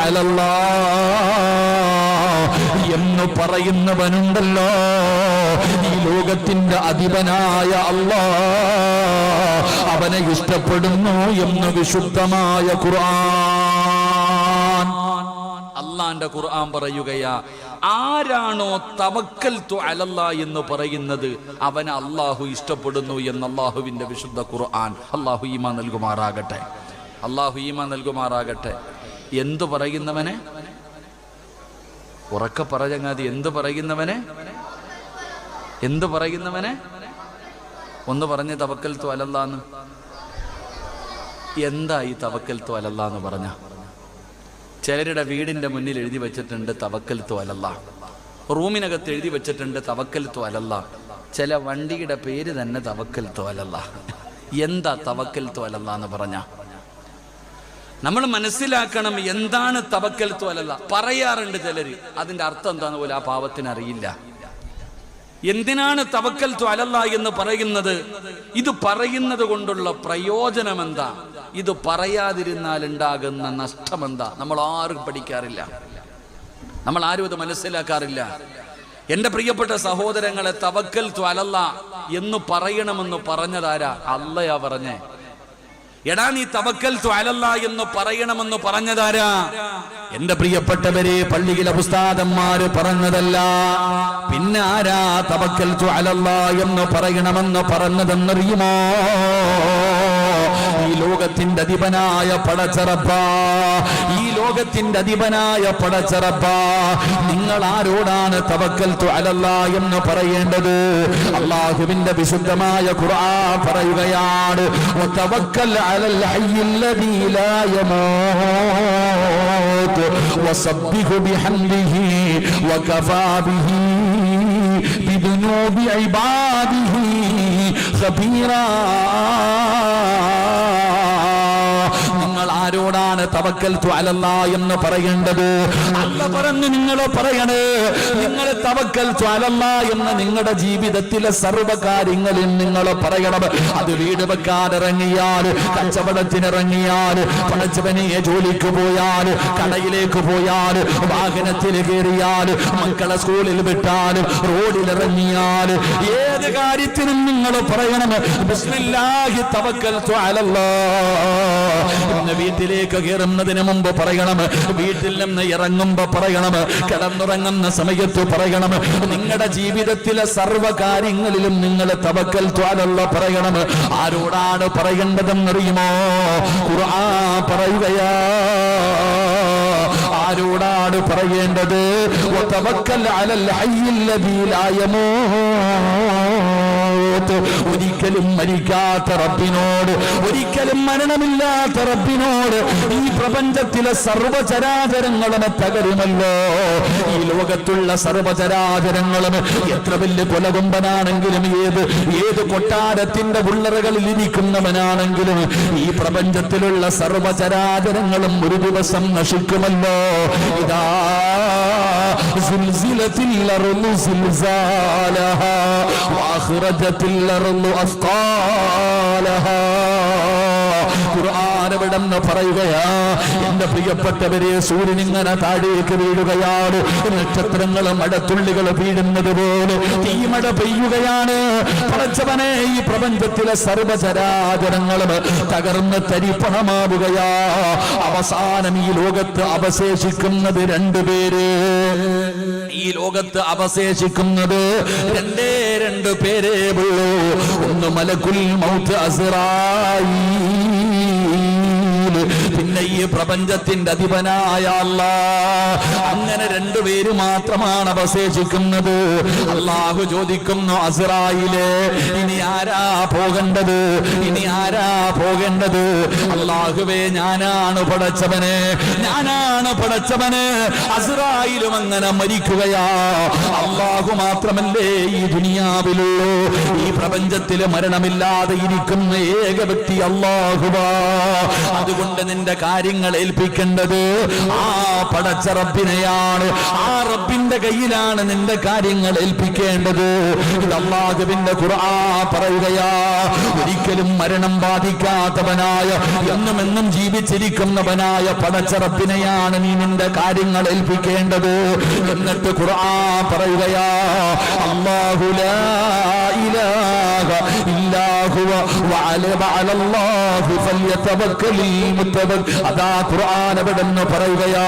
Speaker 2: അലല്ലാഹ് എന്ന് പറയുന്നവനുണ്ടല്ലോ. ഈ ലോകത്തിന്റെ അധിപനായ അല്ലാഹ് അവനെ ഇഷ്ടപ്പെടുന്നു എന്ന് വിശുദ്ധമായ ഖുർആൻ.
Speaker 1: അള്ളാന്റെ ഖുർആൻ പറയുകയാ, ആരാണോ തവക്കൽതു അലല്ലാഹ് എന്ന് പറയുന്നത് അവനെ അല്ലാഹു ഇഷ്ടപ്പെടുന്നു എന്ന് അല്ലാഹുവിന്റെ വിശുദ്ധ ഖുർആൻ. അല്ലാഹു ഈമാൻ നൽകുമാറാകട്ടെ, അല്ലാഹു ഈമാൻ നൽകുമാറാകട്ടെ. എന്തു പറയുന്നവനെ? ഉറക്കെ പറഞ്ഞങ്ങാതി. എന്തു പറയുന്നവനെ? എന്തു പറയുന്നവനെ? ഒന്ന് പറഞ്ഞ് തവക്കൽതു അലല്ലാഹ്. എന്താ ഈ തവക്കൽതു അലല്ലാഹ് എന്ന് പറഞ്ഞ? ചിലരുടെ വീടിന്റെ മുന്നിൽ എഴുതി വെച്ചിട്ടുണ്ട് തവക്കൽതു അലല്ലാഹ്, റൂമിനകത്ത് എഴുതി വെച്ചിട്ടുണ്ട് തവക്കൽതു അലല്ലാഹ്, ചില വണ്ടിയുടെ പേര് തന്നെ തവക്കൽതു അലല്ലാഹ്. എന്താ തവക്കൽതു അലല്ലാഹ് എന്ന് പറഞ്ഞ? നമ്മൾ മനസ്സിലാക്കണം എന്താണ് തവക്കൽതു അലല്ലാഹ്. പറയാറുണ്ട് ചിലര്, അതിന്റെ അർത്ഥം എന്താന്ന് പോലും ആ പാവത്തിന് അറിയില്ല. എന്തിനാണ് തവക്കൽതു അലല്ലാഹ് എന്ന് പറയുന്നത്? ഇത് പറയുന്നത് കൊണ്ടുള്ള പ്രയോജനം എന്താ? ഇത് പറയാതിരുന്നാൽ ഉണ്ടാകുന്ന നഷ്ടമെന്താ? നമ്മൾ ആരും പഠിക്കാറില്ല, നമ്മൾ ആരും ഇത് മനസ്സിലാക്കാറില്ല. എന്റെ പ്രിയപ്പെട്ട സഹോദരങ്ങളെ, തവക്കൽതു അലല്ലാഹ് എന്ന് പറയണമെന്ന് പറഞ്ഞതാരാ? അള്ളയാ പറഞ്ഞേ. എടാ, നീ തവക്കൽതു അലല്ലാഹ് എന്ന് പറയണമെന്ന് പറഞ്ഞതാരാ?
Speaker 2: എന്റെ പ്രിയപ്പെട്ടവരെ, പള്ളിയിലെ ഉസ്താദന്മാര് പറഞ്ഞതല്ല. പിന്നെ ആരാ തവക്കൽതു അലല്ലാഹ് എന്ന് പറയണമെന്ന് പറഞ്ഞതെന്നറിയുമോ? ഈ ലോകത്തിന്റെ അധിപനായ പടച്ച റബ്ബ്, ഈ ലോകത്തിന്റെ അധിപനായ പടച്ച റബ്ബ്, നിങ്ങൾ ആരോടാണ് തവക്കൽതു അലല്ലാഹ് എന്ന് പറയേണ്ടത്? അല്ലാഹുവിന്റെ വിശുദ്ധമായ ഖുർആൻ പറയുകയാണ്, വതവക്കൽ അലൽ ഹയ്യില്ലദീ ലാ യമൂത് വസബ്ബിഹു ബിഹംദിഹി വകഫാ ബിഹി ബിദുനൂബി ഇബാദിഹി ഖബീറാ. നിങ്ങൾ ആരോടാണ് തവക്കൽതു അലല്ലാഹ് എന്ന് പറയേണ്ടത്? അല്ലാഹ് പറഞ്ഞു നിങ്ങൾ പറയണേ, നിങ്ങൾ തവക്കൽതു അലല്ലാഹ് എന്ന് നിങ്ങളുടെ ജീവിതത്തിലെ സർവ്വ കാര്യങ്ങളിൽ നിങ്ങൾ പറയണം. അത് വീട് വെക്കാനിറങ്ങിയാൽ, കച്ചവടത്തിനിറങ്ങിയാൽ, പടച്ചവനെ ജോലിക്ക് പോയാൽ, കടയിലേക്ക് പോയാൽ, വാഹനത്തിൽ കയറിയാൽ, മക്കളെ സ്കൂളിൽ വിട്ടാലും, റോഡിലിറങ്ങിയാൽ, ഏത് കാര്യത്തിനും നിങ്ങൾ പറയണം ബിസ്മില്ലാഹി തവക്കൽതു അലല്ലാഹ്. ഇന്ന് വീട്ടിലേക്ക് കയറുന്നതിന് മുമ്പ് പറയണം, വീട്ടിൽ നിന്ന് ഇറങ്ങുമ്പോ പറയണം, കിടന്നുറങ്ങുന്ന സമയത്ത് പറയണം. നിങ്ങളുടെ ജീവിതത്തിലെ സർവ്വ കാര്യങ്ങളിലും നിങ്ങൾ തവക്കൽതു അലല്ലാഹ് പറയണം. ആരോടാണ് പറയേണ്ടതെന്നറിയുമോ? ഖുർആൻ പറയുകയാ, ആരോടാണ് പറയേണ്ടത്? വതവക്കൽ അലൽ ഹയ്യില്ലദീ ലാ യമൂത് ലോകത്ത് ഒരിക്കലും മരിക്കാത്ത റബ്ബിനോട്, ഒരിക്കലും മരണമില്ലാത്ത റബ്ബിനോട് ഈ പ്രപഞ്ചത്തിലെ സർവചരാചരങ്ങളും തകരുമല്ലോ. ഈ ലോകത്തുള്ള സർവചരാചരങ്ങളും എത്ര വലിയ കൊലകൊമ്പനാണെങ്കിലും, ഏത് കൊട്ടാരത്തിന്റെ ഉള്ളറകളിൽ ഇരിക്കുന്നവനാണെങ്കിലും ഈ പ്രപഞ്ചത്തിലുള്ള സർവചരാചരങ്ങളും ഒരു ദിവസം നശിക്കുമല്ലോ. ഇതാ സുൽസിലത്തിൽ അർളു സിൽസാലഹാ വഅഖ്റജത്തിൽ അർളു അസ്ഖാലഹാ. ഖുർആൻ എവിടെന്ന് പറയുകയാ, എന്റെ പ്രിയപ്പെട്ടവരെ, സൂര്യൻ ഇങ്ങനെ താഴേക്ക് വീഴുകയാണ്, നക്ഷത്രങ്ങൾ മഴത്തുള്ളികൾ വീഴുന്നത് പോലെ തീമഴ പെയ്യുകയാണ്. പടച്ചവനെ, ഈ പ്രപഞ്ചത്തിലെ സർവചരാചരങ്ങളും തകർന്ന് തരിപ്പണമാവുകയാ. അവസാനം ഈ ലോകത്ത് അവശേഷിക്കുന്നത് രണ്ടുപേര്. ഈ ലോകത്ത് അവശേഷിക്കുന്നത് രണ്ടേ പേരേ ഉള്ളൂ. ഒന്ന് മലക്കുൽ മൗത്ത് അസ്റായീൽ, പിന്നെ ഈ പ്രപഞ്ചത്തിന്റെ അധിപനായ അല്ലാഹ്. അങ്ങനെ രണ്ടുപേര് മാത്രമാണ് അവശേഷിക്കുന്നത്. അല്ലാഹു ചോദിക്കുന്നു, അസ്റായിലേ, ഇനി ആരാ പോകേണ്ടത്? ഇനി ആരാ പോകേണ്ടത്? അല്ലാഹുവേ, ഞാനാണ് പടച്ചവനെ, ഞാനാണ് പടച്ചവനെ. അസ്റായിലും അങ്ങനെ മരിക്കുകയാ. അല്ലാഹു മാത്രമല്ലേ ഈ ദുനിയാവിലുള്ളൂ. ഈ പ്രപഞ്ചത്തില് മരണമില്ലാതെ ഇരിക്കുന്ന ഏക വ്യക്തി അല്ലാഹുവാ. അതുകൊണ്ട് നിന്റെ കാര്യങ്ങൾ ഏൽപ്പിക്കേണ്ടത് ആ പടച്ച റബ്ബിനെയാണ്. ആ റബ്ബിന്റെ കയ്യിലാണ് നിന്റെ കാര്യങ്ങൾ ഏൽപ്പിക്കേണ്ടത്. ഇത് അല്ലാഹുവിന്റെ ഖുർആൻ പറയുകയാ. ഒരിക്കലും മരണം ബാധിക്കാത്തവനായ, എന്നും ജീവിച്ചിരിക്കുന്നവനായ പടച്ച റബ്ബിനെയാണ് നീ നിന്റെ കാര്യങ്ങൾ ഏൽപ്പിക്കേണ്ടത്. എന്നിട്ട് ഖുർആൻ പറയുകയാ, അല്ലാഹു ലാ ഇലാഹ ഇല്ലാ ഹുവ വഅലല്ലാഹി ഫല്യതവക്കലിൽ മുതവക്കൽ. അതാ ഖുർആൻ എവിടെന്ന് പറയുകയാ,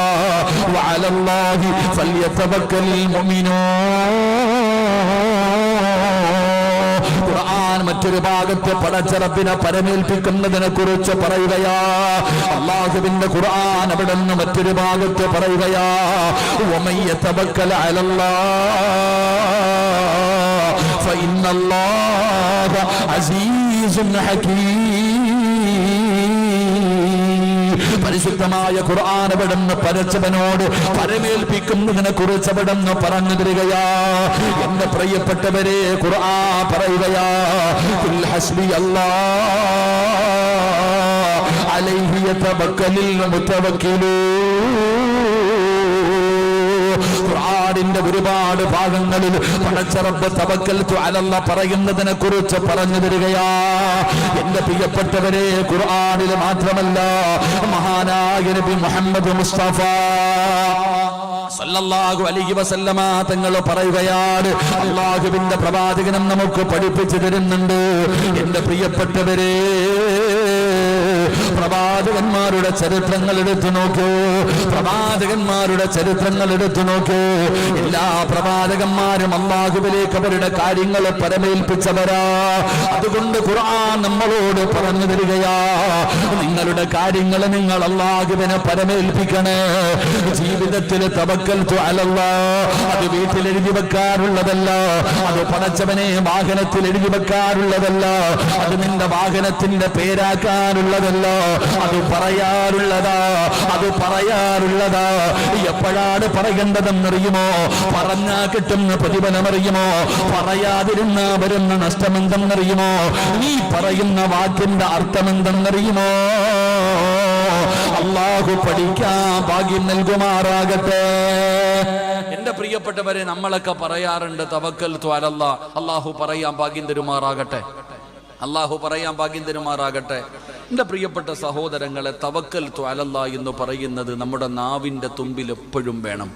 Speaker 2: വഅലല്ലാഹി ഫല്യതവക്കലിൽ മുഅ്മിനൂൻ. ഖുർആൻ മറ്റൊരു ഭാഗത്ത് പടച്ച റബ്ബിനെ പരമേൽപ്പിക്കുന്നതിനെ കുറിച്ച് പറയുകയാ. അല്ലാഹുവിന്റെ ഖുർആൻ അവിടെന്ന് മറ്റൊരു ഭാഗത്ത് പറയുകയാ, വമൻ യതവക്കൽ അലല്ലാഹ് ഫഇന്നല്ലാഹ അസീസുൻ ഹകീം. പരിശുദ്ധമായ ഖുർആൻ അവിടുന്ന് പരച്ചവനോട് പരമേൽപ്പിക്കുന്നതിനെ കുറിച്ച് അവിടുന്ന് പറഞ്ഞു തരികയാ. എന്റെ പ്രിയപ്പെട്ടവരെ, ഖുർആൻ പറയുകയാ, ഖുൽ ഹസ്ബിയല്ലാഹ് അലൈഹി യതവക്കലിൽ മുതവക്കിലൂൻ. ഖുർആനിന്റെ ഒരുപാട് ഭാഗങ്ങളിൽ പടച്ച റബ്ബ് തവക്കൽതു അലല്ലാഹ് പറയുന്നതിനെ കുറിച്ച് പറഞ്ഞു തരികയാ. എന്റെ പ്രിയപ്പെട്ടവരെ, ഖുർആനിൽ മാത്രമല്ല, മഹാനായ നബി മുഹമ്മദ് മുസ്തഫ സല്ലല്ലാഹു അലൈഹി വസല്ലമ തങ്ങൾ പറയുകയാണ്, അല്ലാഹുവിന്റെ പ്രവാചകനും നമുക്ക് പഠിപ്പിച്ചു തരുന്നുണ്ട്. എന്റെ പ്രിയപ്പെട്ടവരെ, പ്രവാചകന്മാരുടെ ചരിത്രങ്ങൾ എടുത്തു നോക്കൂ. പ്രവാചകന്മാരുടെ ചരിത്രങ്ങൾ എടുത്തു നോക്കൂ. എല്ലാ പ്രവാചകന്മാരും അല്ലാഹുവിലേക്ക് അവരുടെ കാര്യങ്ങൾ പരമേൽപ്പിച്ചവരാ. അതുകൊണ്ട് ഖുർആൻ നമ്മളോട് പറഞ്ഞു തരികയാ, നിങ്ങളുടെ കാര്യങ്ങൾ നിങ്ങൾ അല്ലാഹുവിനെ പരമേൽപ്പിക്കണേ. ജീവിതത്തിൽ തവക്കൽതു അലല്ലാഹ്, അത് വീട്ടിൽ എഴുതി വെക്കാറുള്ളതല്ല, അത് പടച്ചവനെ വാഹനത്തിൽ എഴുതി വെക്കാറുള്ളതല്ല, അത് നിന്റെ വാഹനത്തിന്റെ പേരാക്കാനുള്ളതല്ല, അത് പറയാറുള്ളതാ, അത് പറയാറുള്ളതാ. എപ്പോഴാണ് പറയേണ്ടതെന്നറിയുമോ? പറഞ്ഞാ കിട്ടുന്ന പ്രതിഫലമറിയുമോ? പറയാതിരുന്ന വരുന്ന നഷ്ടമെന്തെന്നറിയുമോ? നീ പറയുന്ന വാക്കിന്റെ അർത്ഥമെന്തെന്നറിയുമോ? അല്ലാഹു പഠിക്കാൻ ഭാഗ്യം നൽകുമാറാകട്ടെ.
Speaker 1: എന്റെ പ്രിയപ്പെട്ടവരെ, നമ്മളൊക്കെ പറയാറുണ്ട് തവക്കൽതു അലല്ലാഹ്. അല്ലാഹു പറയാൻ ഭാഗ്യം തരുമാറാകട്ടെ. അല്ലാഹു പറയാൻ ഭാഗ്യം തരുമാറാകട്ടെ. എന്റെ പ്രിയപ്പെട്ട സഹോദരങ്ങളെ, തവക്കൽതു അലല്ലാഹ് എന്ന് പറയുന്നത് നമ്മുടെ നാവിന്റെ തുമ്പിൽ എപ്പോഴും വേണം.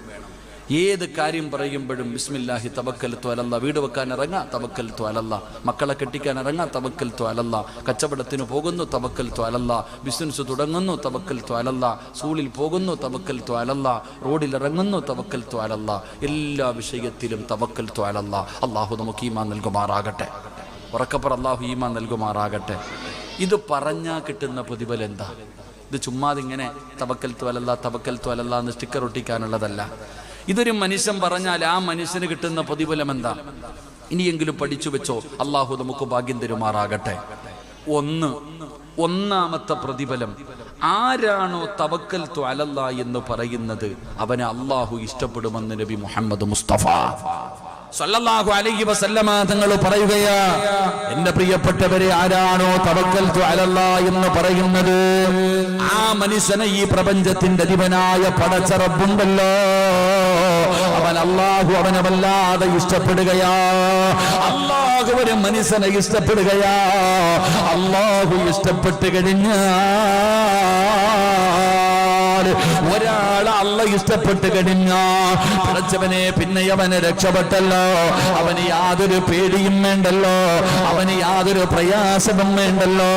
Speaker 1: ഏത് കാര്യം പറയുമ്പോഴും ബിസ്മില്ലാഹി തവക്കൽതു അലല്ലാഹ്. വീട് വെക്കാൻ ഇറങ്ങാ തവക്കൽതു അലല്ലാഹ്, മക്കളെ കെട്ടിക്കാൻ ഇറങ്ങാ തവക്കൽതു അലല്ലാഹ്, കച്ചവടത്തിന് പോകുന്നു തവക്കൽതു അലല്ലാഹ്, ബിസിനസ് തുടങ്ങുന്നു തവക്കൽതു അലല്ലാഹ്, സ്കൂളിൽ പോകുന്നു തവക്കൽതു അലല്ലാഹ്, റോഡിൽ ഇറങ്ങുന്നു തവക്കൽതു അലല്ലാഹ്. എല്ലാ വിഷയത്തിലും തവക്കൽതു അലല്ലാഹ്. അല്ലാഹു നമുക്ക് ഈമാൻ നൽകുമാറാകട്ടെ. ഉറക്കപ്പുറ അല്ലാഹു ഈമാൻ നൽകുമാറാകട്ടെ. ഇത് പറഞ്ഞാൽ കിട്ടുന്ന പ്രതിഫലം എന്താ? ഇത് ചുമ്മാതിങ്ങനെ തവക്കൽതു അലല്ലാഹ് തവക്കൽതു അലല്ലാഹ് എന്ന് സ്റ്റിക്കർ ഒട്ടിക്കാനുള്ളതല്ല. ഇതൊരു മനുഷ്യൻ പറഞ്ഞാൽ ആ മനുഷ്യന് കിട്ടുന്ന പ്രതിഫലം എന്താ? ഇനിയെങ്കിലും പഠിച്ചു വെച്ചോ. അള്ളാഹു നമുക്ക് ഭാഗ്യം തരുമാറാകട്ടെ. ഒന്നാമത്തെ പ്രതിഫലം, ആരാണോ തവക്കൽതു അലല്ലാ എന്ന് പറയുന്നത് അവനെ അള്ളാഹു ഇഷ്ടപ്പെടുമെന്ന് നബി മുഹമ്മദ് മുസ്തഫ സല്ലല്ലാഹു അലൈഹി വസല്ലമ തങ്ങൾ പറയുകയാ, എന്റെ പ്രിയപ്പെട്ടവരെ, ആരാണോ തവക്കൽതു അലല്ലാ എന്ന് പറയുന്നത് ആ മനുഷ്യനെ ഈ പ്രപഞ്ചത്തിന്റെ അധിപനായ പടച്ച റബ്ബുണ്ടല്ലോ, അവൻ അള്ളാഹു അവനെ വല്ലാതെ ഇഷ്ടപ്പെടുകയാ. അള്ളാഹു ഒരു മനുഷ്യനെ ഇഷ്ടപ്പെടുകയാ. അള്ളാഹു ഇഷ്ടപ്പെട്ട് ഒരാൾ അള്ള ഇഷ്ടപ്പെട്ട് കഴിഞ്ഞാ പടച്ചവനെ പിന്നെ അവന് രക്ഷപ്പെട്ടല്ലോ, അവന് യാതൊരു പേടിയും വേണ്ടല്ലോ, അവന് യാതൊരു പ്രയാസവും വേണ്ടല്ലോ.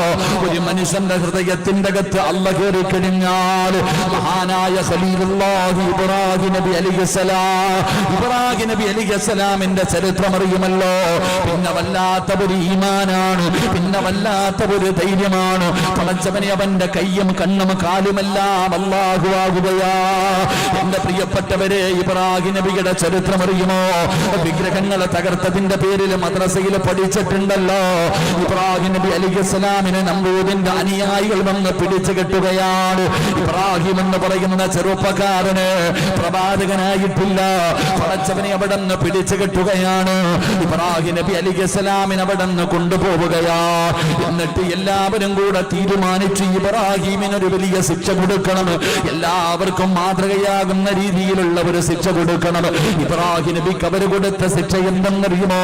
Speaker 1: ഒരു മനുഷ്യന്റെ ഹൃദയത്തിന്റെ അകത്ത് അള്ള കയറി കഴിഞ്ഞാൽ മഹാനായ ഖലീലുല്ലാഹി ഇബ്രാഹിം നബി അലൈഹിസ്സലാമിന്റെ ചരിത്രം അറിയുമല്ലോ. പിന്നെ വല്ലാത്ത ഒരു ഈമാനാണ്, പിന്നെ വല്ലാത്ത ഒരു ധൈര്യമാണ്. പടച്ചവനെ അവന്റെ കയ്യും കണ്ണും കാലുമെല്ലാം അല്ലാഹു ആകുകയാ. എന്റെ പ്രിയപ്പെട്ടവരെ, ഇബ്രാഹിം നബിയുടെ ചരിത്രം അറിയുമോ? വിഗ്രഹങ്ങളെ തകർത്തതിന്റെ പേരിൽ മദ്രസയിൽ പഠിച്ചിട്ടുണ്ടല്ലോ. ഇബ്രാഹിം നബി അലൈഹിസ്സലാമിനെ നമ്രൂദിന്റെ അനുയായികൾ വന്ന് പിടിച്ചു കെട്ടുകയാണ്. ഇബ്രാഹിം എന്ന് പറയുന്ന ചെറുപ്പക്കാരന് പ്രവാചകനായിട്ടില്ല. പടച്ചവനെ അവിടെ നിന്ന് പിടിച്ചു കെട്ടുകയാണ്. ഇബ്രാഹിം നബി അലൈഹിസ്സലാമിനെ അവിടെ നിന്ന് കൊണ്ടുപോവുകയാ. എന്നിട്ട് എല്ലാവരും കൂടെ തീരുമാനിച്ചു ഇബ്രാഹിമിനൊരു വലിയ ശിക്ഷ കൊടുക്കണം, എല്ലാവർക്കും മാതൃകയാകുന്ന രീതിയിലുള്ള ഒരു ശിക്ഷ കൊടുക്കണം. ഇബ്രാഹിം നബിക്ക് അവർ കൊടുത്ത ശിക്ഷ എന്തെന്നറിയുമോ?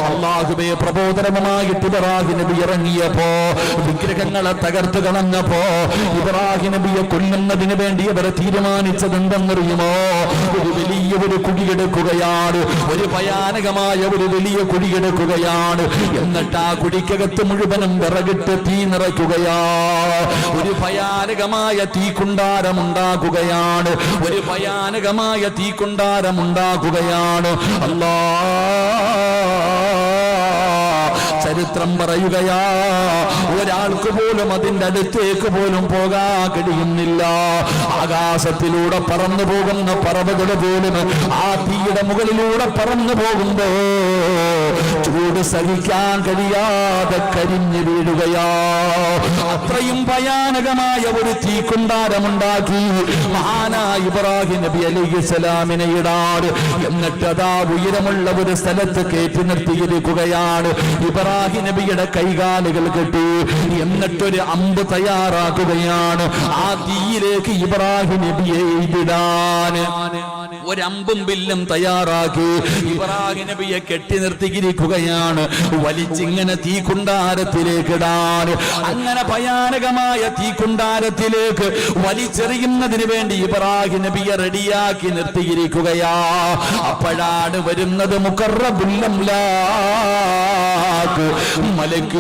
Speaker 1: അല്ലാഹുവേ, പ്രബോധനമായിട്ട് ഇബ്രാഹിം നബി ഇറങ്ങിയപ്പോ, വിഗ്രഹങ്ങളെ തകർത്തു കളഞ്ഞപ്പോ ഇബ്രാഹിം നബിയെ കൊല്ലുന്നതിന് വേണ്ടി അവർ തീരുമാനിച്ചത് എന്തെന്നറിയുമോ? ഒരു വലിയ ഒരു കുഴിയെടുക്കുകയാണ്, ഒരു ഭയാനകമായ ഒരു വലിയ കുഴിയെടുക്കുകയാണ്. എന്നിട്ട് ആ കുഴിക്കകത്ത് മുഴുവനും വിറകിട്ട് തീ നിറയ്ക്കുകയാ. ഒരു ഭയാനകമായ തീക്കുണ്ടാരമുണ്ടാകുകയാണ്, ഒരു ഭയാനകമായ തീക്കുണ്ടാരമുണ്ടാകുകയാണ്. അല്ലാ, ചരിത്രം പറയുകയാ, ഒരാൾക്ക് പോലും അതിന്റെ അടുത്തേക്ക് പോലും പോകാൻ കഴിയുന്നില്ല. ആകാശത്തിലൂടെ പറന്നു പോകുന്ന പറവകൾ പോലും ആ തീയുടെ മുകളിലൂടെ പറന്നു പോകുമ്പോ ചൂട് സഹിക്കാൻ കഴിയാതെ കരിഞ്ഞു വീഴുകയാ. അത്രയും ഭയാനകമായ ഒരു തീക്കുണ്ടാരമുണ്ടാക്കി മഹാനായ ഇബ്രാഹിം നബി അലൈഹിസ്സലാമിനെ ഇടാട്. എന്നിട്ട് അതാ ഉയരമുള്ള ഒരു സ്ഥലത്ത് കയറ്റി നിർത്തിയിരിക്കുകയാണ്. ഇബ്രാഹിം നബിയുടെ കൈകാലുകൾ കെട്ടി എന്നിട്ടൊരു അമ്പ് തയ്യാറാക്കുകയാണ്. ആ തീയിലേക്ക് ഇബ്രാഹിം നബിയെ ഇടാൻ ഒരമ്പും ബില്ലും തയ്യാറാക്കി ഇബ്രാഹിം നബിയെ കെട്ടി നിർത്തിയിരിക്കുകയാണ്. വലിച്ചിങ്ങനെ തീക്കുണ്ടാരത്തിലേക്ക് ഇടാൻ, അങ്ങനെ ഭയാനകമായ തീക്കുണ്ടാരത്തിലേക്ക് വലിച്ചെറിയുന്നതിന് വേണ്ടി ഇബ്രാഹിം നബിയെ റെഡിയാക്കി നിർത്തിയിരിക്കുകയാ. അപ്പോഴാണ് വരുന്നത് മുഖറബുൽ അംലാക്ക് മലക്ക്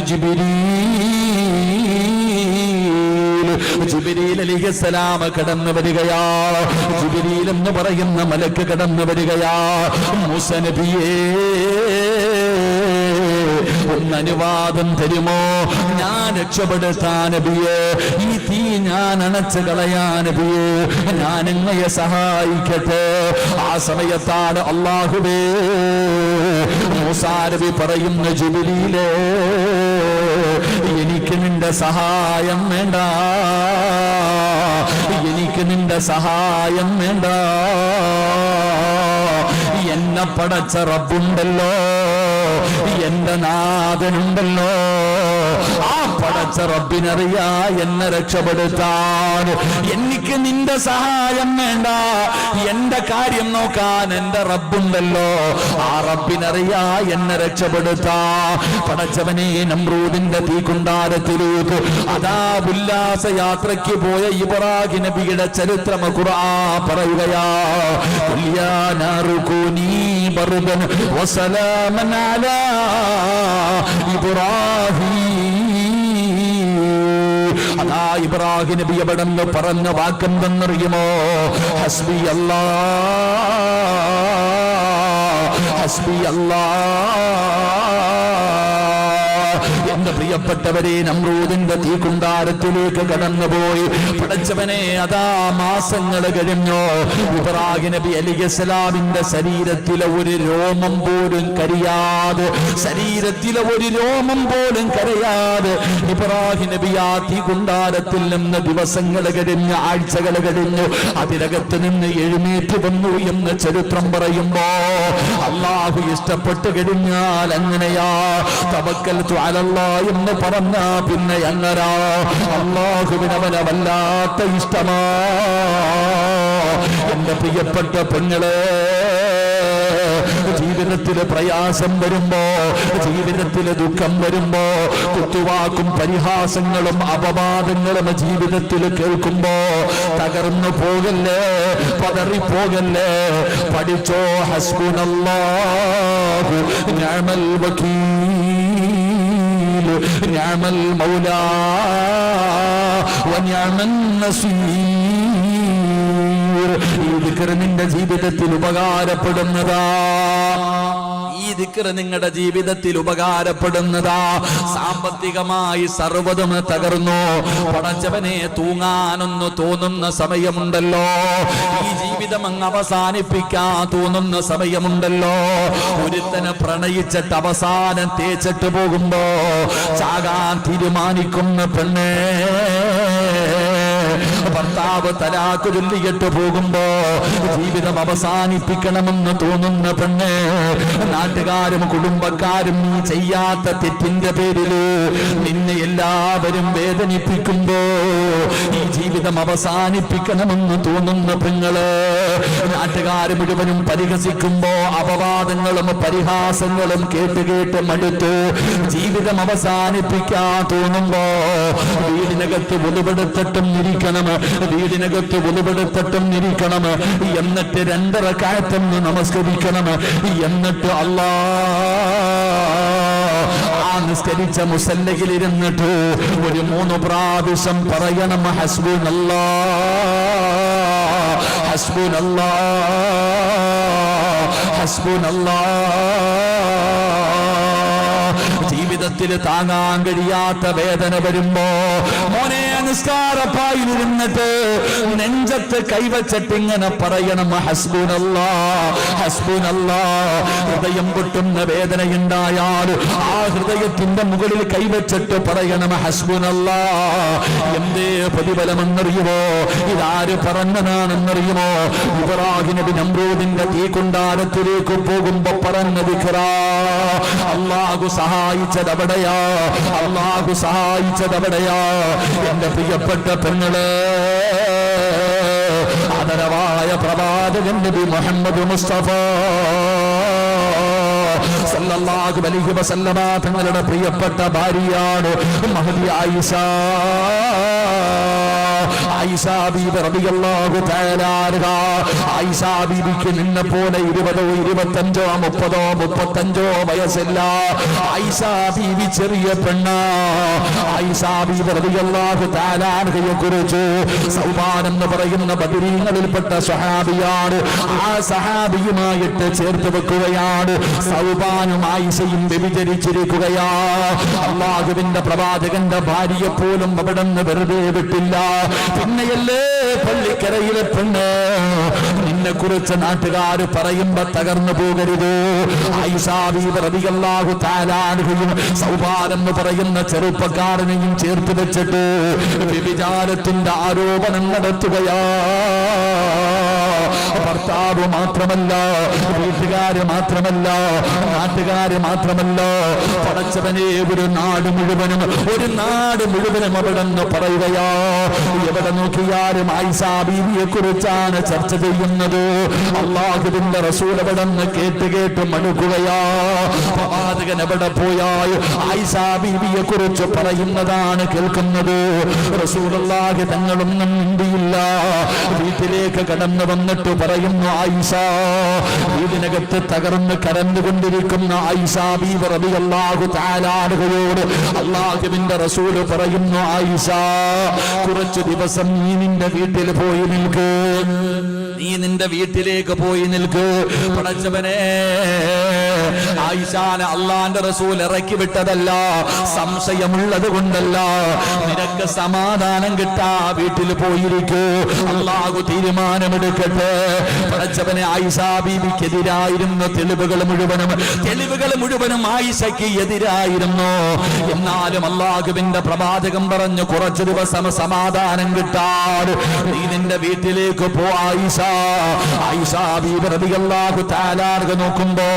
Speaker 1: ജിബ്രീൽ അലൈഹിസ്സലാം കടന്നു വരികയാ. ജിബ്രീൽ എന്ന് പറയുന്ന മലക്ക് കടന്നു വരികയാ. മൂസാ നബിയേ, ഒന്ന് അനുവാദം തരുമോ? ഞാൻ രക്ഷപ്പെടുത്താൻ നബിയേ, ഈ തീ ഞാൻ അണച്ചു കളയാൻ നബിയേ, ഞാൻ അങ്ങയെ സഹായിക്കട്ടെ. ആ സമയത്താണ് അല്ലാഹുവേ മൂസാ നബി പറയുന്ന, ജിബ്രീലേ, എനിക്ക് നിന്റെ സഹായം വേണ്ട, എനിക്ക് നിന്റെ സഹായം വേണ്ട. എന്നെ പടച്ച റബ്ബുണ്ടല്ലോ, എന്റെ നാഥനുണ്ടല്ലോ, ആ പടച്ച റബ്ബിനറിയാ എന്നെ രക്ഷപ്പെടുത്താൻ. എനിക്ക് നിന്റെ സഹായം വേണ്ട, എന്റെ കാര്യം നോക്കാൻ എന്റെ റബ്ബുണ്ടല്ലോ, ആ റബ്ബിനറിയാ എന്നെ രക്ഷപ്പെടുത്താ. പടച്ചവനെ, നമ്രൂദിന്റെ തീക്കുണ്ടാരത്തിലേക്ക് അതാ ഉല്ലാസ യാത്രയ്ക്ക് പോയ ഇബ്രാഹിം നബിയുടെ ചരിത്രം ഖുർആൻ പറയുകയാ. യാ നാറു കൂനി ബർദൻ വസലാമൻ അലാ ഇബ്രാഹിം. അതാ ഇബ്രാഹിം നബി അവിടെ പറഞ്ഞ വാക്കെന്തെന്നറിയുമോ? ഹസ്ബി അല്ലാഹ്, ഹസ്ബി അല്ലാഹ്. എന്റെ പ്രിയ
Speaker 2: പ്രിയപ്പെട്ടവരെ നമ്രൂദിന്റെ തീക്കുണ്ടാരത്തിലേക്ക് കടന്നുപോയി. പടച്ചവനെ, അതാ മാസങ്ങൾ കഴിഞ്ഞു. ഇബ്രാഹിം നബി അലൈഹിസ്സലാമിന്റെ ശരീരത്തിലെ ഒരു രോമം പോലും കരിയാതെ, ശരീരത്തിലെ ഒരു രോമം പോലും കരയാതെ ഇബ്രാഹിം നബി ആ തീക്കുണ്ടാരത്തിൽ നിന്ന് ദിവസങ്ങൾ കഴിഞ്ഞ്, ആഴ്ചകൾ കഴിഞ്ഞു, അതിനകത്ത് നിന്ന് എഴുന്നേറ്റ് വന്നു എന്ന് ചരിത്രം പറയുമ്പോ അള്ളാഹു ഇഷ്ടപ്പെട്ട് കഴിഞ്ഞാൽ അങ്ങനെയാ. തവക്കൽതു അലല്ലാഹ് എന്ന് പറഞ്ഞ പിന്നെ അങ്ങനാ. അള്ളാഹുവിനവനെ വല്ലാത്ത ഇഷ്ടമാ. എന്റെ പ്രിയപ്പെട്ട പെങ്ങളെ, ജീവിതത്തില് പ്രയാസം വരുമ്പോ, ജീവിതത്തില് ദുഃഖം വരുമ്പോ, കുത്തുവാക്കും പരിഹാസങ്ങളും അപവാദങ്ങളും ജീവിതത്തിൽ കേൾക്കുമ്പോ തകർന്നു പോകല്ലേ, പതറിപ്പോകല്ലേ. പഠിച്ചോ, ഹസ്ബുനല്ലാഹു നിഅമൽ വകീൽ നിഅമൽ മൗലാ വ നിഅമൻ നസീർ. ഈ ദിക്ർ നിന്റെ ജീവിതത്തിൽ ഉപകാരപ്പെടുന്നതാ. ഈ ദിക്ർ നിങ്ങളുടെ ജീവിതത്തിൽ ഉപകാരപ്പെടുന്നതാ. സാമ്പത്തികമായി സർവ്വതും തകർന്നു, പടച്ചവനെ തൂങ്ങാനൊന്നു തോന്നുന്ന സമയമുണ്ടല്ലോ. ഈ ജീവിതം അങ്ങ് അവസാനിപ്പിക്കാൻ തോന്നുന്ന സമയമുണ്ടല്ലോ. ഒരുത്തനെ പ്രണയിച്ചിട്ട് അവസാനം തേച്ചിട്ട് പോകുമ്പോ ചാകാൻ തീരുമാനിക്കുന്ന പെണ്ണേ, ഭർത്താവ് തലാക്ക് ചൊല്ലിയിട്ട് പോകുമ്പോ ജീവിതം അവസാനിപ്പിക്കണമെന്ന് തോന്നുന്ന പെണ്ണ്, നാട്ടുകാരും കുടുംബക്കാരും നീ ചെയ്യാത്ത തെറ്റിന്റെ പേരില് നിന്നെ എല്ലാവരും വേദനിപ്പിക്കുമ്പോ ഈ ജീവിതം അവസാനിപ്പിക്കണമെന്ന് തോന്നുന്ന പെങ്ങള്, നാട്ടുകാർ മുഴുവനും പരിഹസിക്കുമ്പോ അപവാദങ്ങളും പരിഹാസങ്ങളും കേട്ട് മടുത്തു ജീവിതം അവസാനിപ്പിക്കാൻ തോന്നുമ്പോ വീടിനകത്ത് ഒളിവെടുത്തിട്ടും ഇരിക്കണം, വീടിനകത്ത് ഒളിവെടുത്തിട്ടും ഇരിക്കണം. എന്നിട്ട് 2 റക്അത്ത് നമസ്കരിക്കണം. എന്നിട്ട് ആ നിസ്കരിച്ച മുസല്ലയിൽ ഇരുന്നിട്ട് ഒരു 3 പ്രാവശ്യം പറയണം, ഹസ്ബുനല്ലാഹ് ഹസ്ബുനല്ലാഹ് ഹസ്ബുനല്ലാഹ്. ജീവിതത്തിൽ താങ്ങാൻ കഴിയാത്ത വേദന വരുമ്പോ മോനെ നിസ്കാരപ്പായിലിരുന്നിട്ട് നെഞ്ചത്ത് കൈവച്ചിട്ട് ഇങ്ങനെ പറയണം, ഹസ്ബുനല്ലാഹ് ഹസ്ബുനല്ലാഹ്. ഹൃദയം പൊട്ടുന്ന വേദനയുണ്ടായാൽ ആ ഹൃദയത്തിന്റെ മുകളിൽ കൈവച്ചിട്ട് പറയണം, ഹസ്ബുനല്ലാഹ്. എന്തേ പ്രതിഫലമെന്നറിയുമോ? ഇതാര് പറഞ്ഞതാണെന്നറിയുമോ? ഇബ്രാഹിം നബി നമ്രൂദിന്റെ തീക്കുണ്ടാരത്തിലേക്ക് പോകുമ്പോ പറഞ്ഞ ദിക്റാ. അല്ലാഹു സഹായിച്ചതവിടെയാ, അല്ലാഹു സഹായിച്ചതവിടെയാ. എന്റെ പ്രിയപ്പെട്ട പെങ്ങളെ, ആദരവായ പ്രവാചകൻ നബി മുഹമ്മദ് മുസ്തഫ സല്ലല്ലാഹു അലൈഹി വസല്ലമ തങ്ങളുടെ പ്രിയപ്പെട്ട ഭാര്യയാണ് മഹദി ആയിഷ. ആയിഷ ബീബി റളിയല്ലാഹു തആല അൻഹാ. ആയിഷ ബീബിക്ക് നിന്നെ പോലെ 20, 25, 30, 35 വയസ്സില്ല. ആയിഷ ബീബി ചെറിയ പെണ്ണാ. ആയിഷ ബീബി റളിയല്ലാഹു തആല അൻഹയെ കുറിച്ച് സൗബാൻ എന്ന് പറയുന്ന ബദരീങ്ങളിൽപ്പെട്ട സ്വഹാബിയാണ്. ആ സഹാബിയുമായിട്ട് ചേർത്ത് വെക്കുകയാണ്. സൗബാനും ആയിഷയും വ്യഭിചരിച്ചിരിക്കുകയാ. അല്ലാഹുവിന്റെ പ്രവാചകന്റെ ഭാര്യയെ പോലും അവിടെ നിന്ന് വെറുതെ വിട്ടില്ല. പിന്നെയല്ലേ പള്ളിക്കരയിലെ പെണ്ണ്, നിന്നെ കുറിച്ച് നാട്ടുകാർ പറയുമ്പോ തകർന്നു പോകരുത്. ആയിഷ ബീബി റളിയല്ലാഹു തആല അൻഹയും സൗബാൻ എന്ന് പറയുന്ന ചെറുപ്പക്കാരനെയും ചേർത്ത് വെച്ചിട്ട് വ്യഭിചാരത്തിന്റെ ആരോപണം നടത്തുകയാ. ഭർത്താവ് മാത്രമല്ല, വീട്ടുകാര് മാത്രമല്ല, നാട്ടുകാര് മാത്രമല്ല, പടച്ചവനെ ഒരു നാട് മുഴുവനും അവിടെ നിന്ന് പറയുകയാ. എവിടെ നോക്കിയാലും ആയിഷ ബീവിയെ കുറിച്ചാണ് ചർച്ച ചെയ്യുന്നത്. അല്ലാഹുവിന്റെ റസൂൽ അവിടെ നിന്ന് കേട്ട് മടുക്കുകയാ. പ്രവാചകൻ എവിടെ പോയാൽ ആയിഷ ബീവിയെ കുറിച്ച് പറയുന്നതാണ് കേൾക്കുന്നത്. റസൂലുള്ളാഹി തങ്ങളൊന്നും മിണ്ടിയില്ല. വീട്ടിലേക്ക് കടന്നു വന്നിട്ട് പറയുന്നു, ആയിഷ. വീടിനകത്ത് തകർന്ന് കരന്നുകൊണ്ടിരിക്കുന്ന ആയിഷ ബീവി റളിയല്ലാഹു തആല അൻഹയോട് അല്ലാഹുവിന്റെ റസൂൽ പറയുന്നു, ആയിഷ, കുറച്ചു ദിവസം നീ നിന്റെ വീട്ടിൽ പോയി നിൽക്ക്. നീ നിന്റെ വീട്ടിലേക്ക് പോയി നിൽക്ക്. പടച്ചവനെ, ആയിഷാനെ അള്ളാന്റെ റസൂൽ ഇറക്കി വിട്ടതല്ല, സംശയമുള്ളത് കൊണ്ടല്ല. നിനക്ക് സമാധാനം കിട്ടാ വീട്ടിൽ പോയിരിക്കൂ, അള്ളാഹു തീരുമാനമെടുക്കട്ടെ. പടച്ചവനെ, ആയിഷ ബീവിക്കെതിരായിരുന്ന തെളിവുകൾ മുഴുവനും ആയിഷയ്ക്ക് എതിരായിരുന്നു. എന്നാലും അള്ളാഹുവിന്റെ പ്രവാചകൻ പറഞ്ഞു, കുറച്ചു ദിവസം സമാധാനം കിട്ടാൻ നീ നിന്റെ വീട്ടിലേക്ക് പോ ആയിഷ. ആയിഷ ബീവി റളിയല്ലാഹു തആല നോക്കുമ്പോ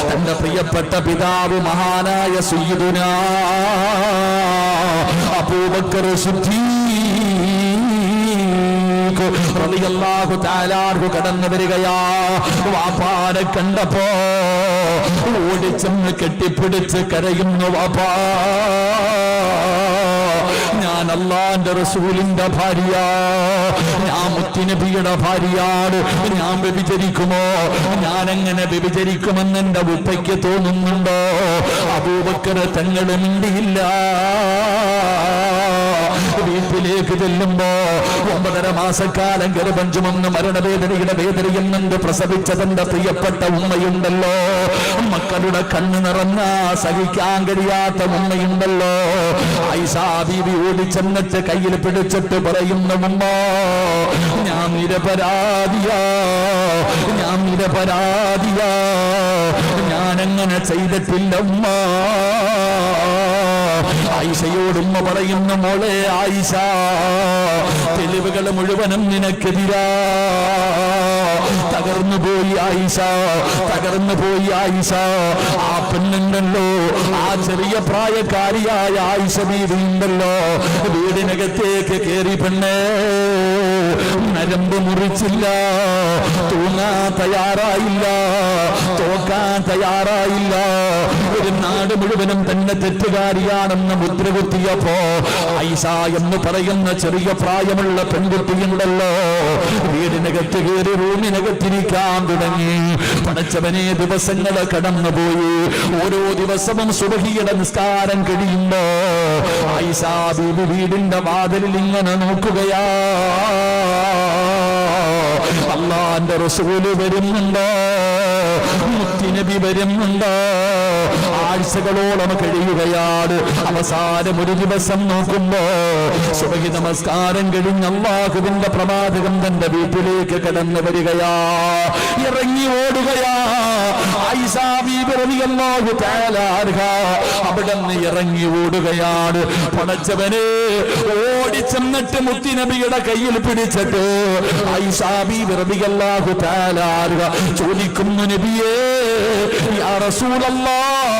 Speaker 2: തന്റെ പ്രിയപ്പെട്ട പിതാവ് മഹാനായ സയ്യിദുനാ അബൂബക്കർ സിദ്ദീഖ് റളിയല്ലാഹു തആല കടന്നു വരികയാ. വാപ്പാനെ കണ്ടപ്പോ ഓടിച്ചെന്ന് കെട്ടിപ്പിടിച്ച് കരയുന്നു. വാപ്പാ, ഞാൻ അള്ളാന്റെ റസൂലിന്റെ ഭാര്യ, ഞാൻ മുത്തുനബിയുടെ ഭാര്യയാണ്. ഞാൻ വ്യഭിചരിക്കുമോ? ഞാൻ എങ്ങനെ വ്യഭിചരിക്കുമെന്ന് എന്റെ ഉപ്പയ്ക്ക് തോന്നുന്നുണ്ടോ? അബൂബക്കർ തങ്ങൾ മിണ്ടിയില്ല. വീട്ടിലേക്ക് ചെല്ലുമ്പോ 9.5 മാസക്കാലം ഗർഭം ചുമന്ന് മരണവേദനയുടെ വേദനയിൽ നിന്ന് പ്രസവിച്ച തന്റെ പ്രിയപ്പെട്ട ഉമ്മയുണ്ടല്ലോ, മക്കളുടെ കണ്ണ് നിറഞ്ഞ സഹിക്കാൻ കഴിയാത്ത ഉമ്മയുണ്ടല്ലോ. ആയിഷ ബീവി ഓടിച്ചെന്നിട്ട് കയ്യിൽ പിടിച്ചിട്ട് പറയുന്ന, ഉമ്മ, ഞാൻ നിരപരാധിയാ, ഞാനങ്ങനെ ചെയ്തിട്ടില്ല ഉമ്മ. ആയിഷയോട് ഉമ്മ പറയുന്ന, മോളെ ആയിഷ, തെളിവുകൾ മുഴുവനും നിനക്കെതിരാ. തകർന്നു പോയി ആയിഷ. ആ പെണ്ണുണ്ടല്ലോ, ആ ചെറിയ പ്രായക്കാരിയായ ആയിഷ ബീവി ഉണ്ടല്ലോ, വീടിനകത്തേക്ക് കേറി പെണ്ണേ, നരമ്പ് മുറിച്ചില്ല, തൂങ്ങാൻ തയ്യാറായില്ല, തോക്കാൻ തയ്യാറായില്ല. ഒരു നാട് മുഴുവനും തന്നെ തെറ്റുകാരിയാണെന്ന് മുദ്ര കുത്തിയപ്പോ ആയിഷ എന്ന് പറയുന്ന ചെറിയ പ്രായമുള്ള പെൺകുട്ടിയുണ്ടല്ലോ, വീടിനകത്ത് കയറി റൂമിനകത്തിരിക്കാൻ തുടങ്ങി. പടച്ചവനെ, ദിവസങ്ങൾ കടന്നുപോയി. ഓരോ ദിവസവും സുബഹിയുടെ നിസ്കാരം കഴിയുമ്പോ ആയിഷ ബീവി വീടിന്റെ വാതിലിൽ ഇങ്ങനെ നോക്കുകയാ. അള്ളാന്റെ റസൂല് വരുന്നുണ്ടോ? മുത്തുനബി വരുന്നുണ്ടോ? ആഴ്ചകളോളം കഴിയുകയാണ്. അവസാനം ഒരു ദിവസം നോക്കുമ്പോ സുബഹി നമസ്കാരം കഴിഞ്ഞ് അല്ലാഹുവിന്റെ പ്രവാചകൻ തന്റെ വീട്ടിലേക്ക് കടന്നു വരികയാ. ഇറങ്ങി ഓടുകയാ ആയിഷ ബീബി റളിയല്ലാഹു തആല അൻഹ. അവിടുന്ന് ഇറങ്ങി ഓടുകയാണ്. പടച്ചവനെ, ഓടിച്ചെന്നിട്ട് മുത്തുനബിയുടെ കയ്യിൽ പിടിച്ചിട്ട് ആയിഷ ബീബി റളിയല്ലാഹു തആല അൻഹ ചോദിക്കുന്നു, നബിയേ, യാ റസൂലല്ലാഹ്,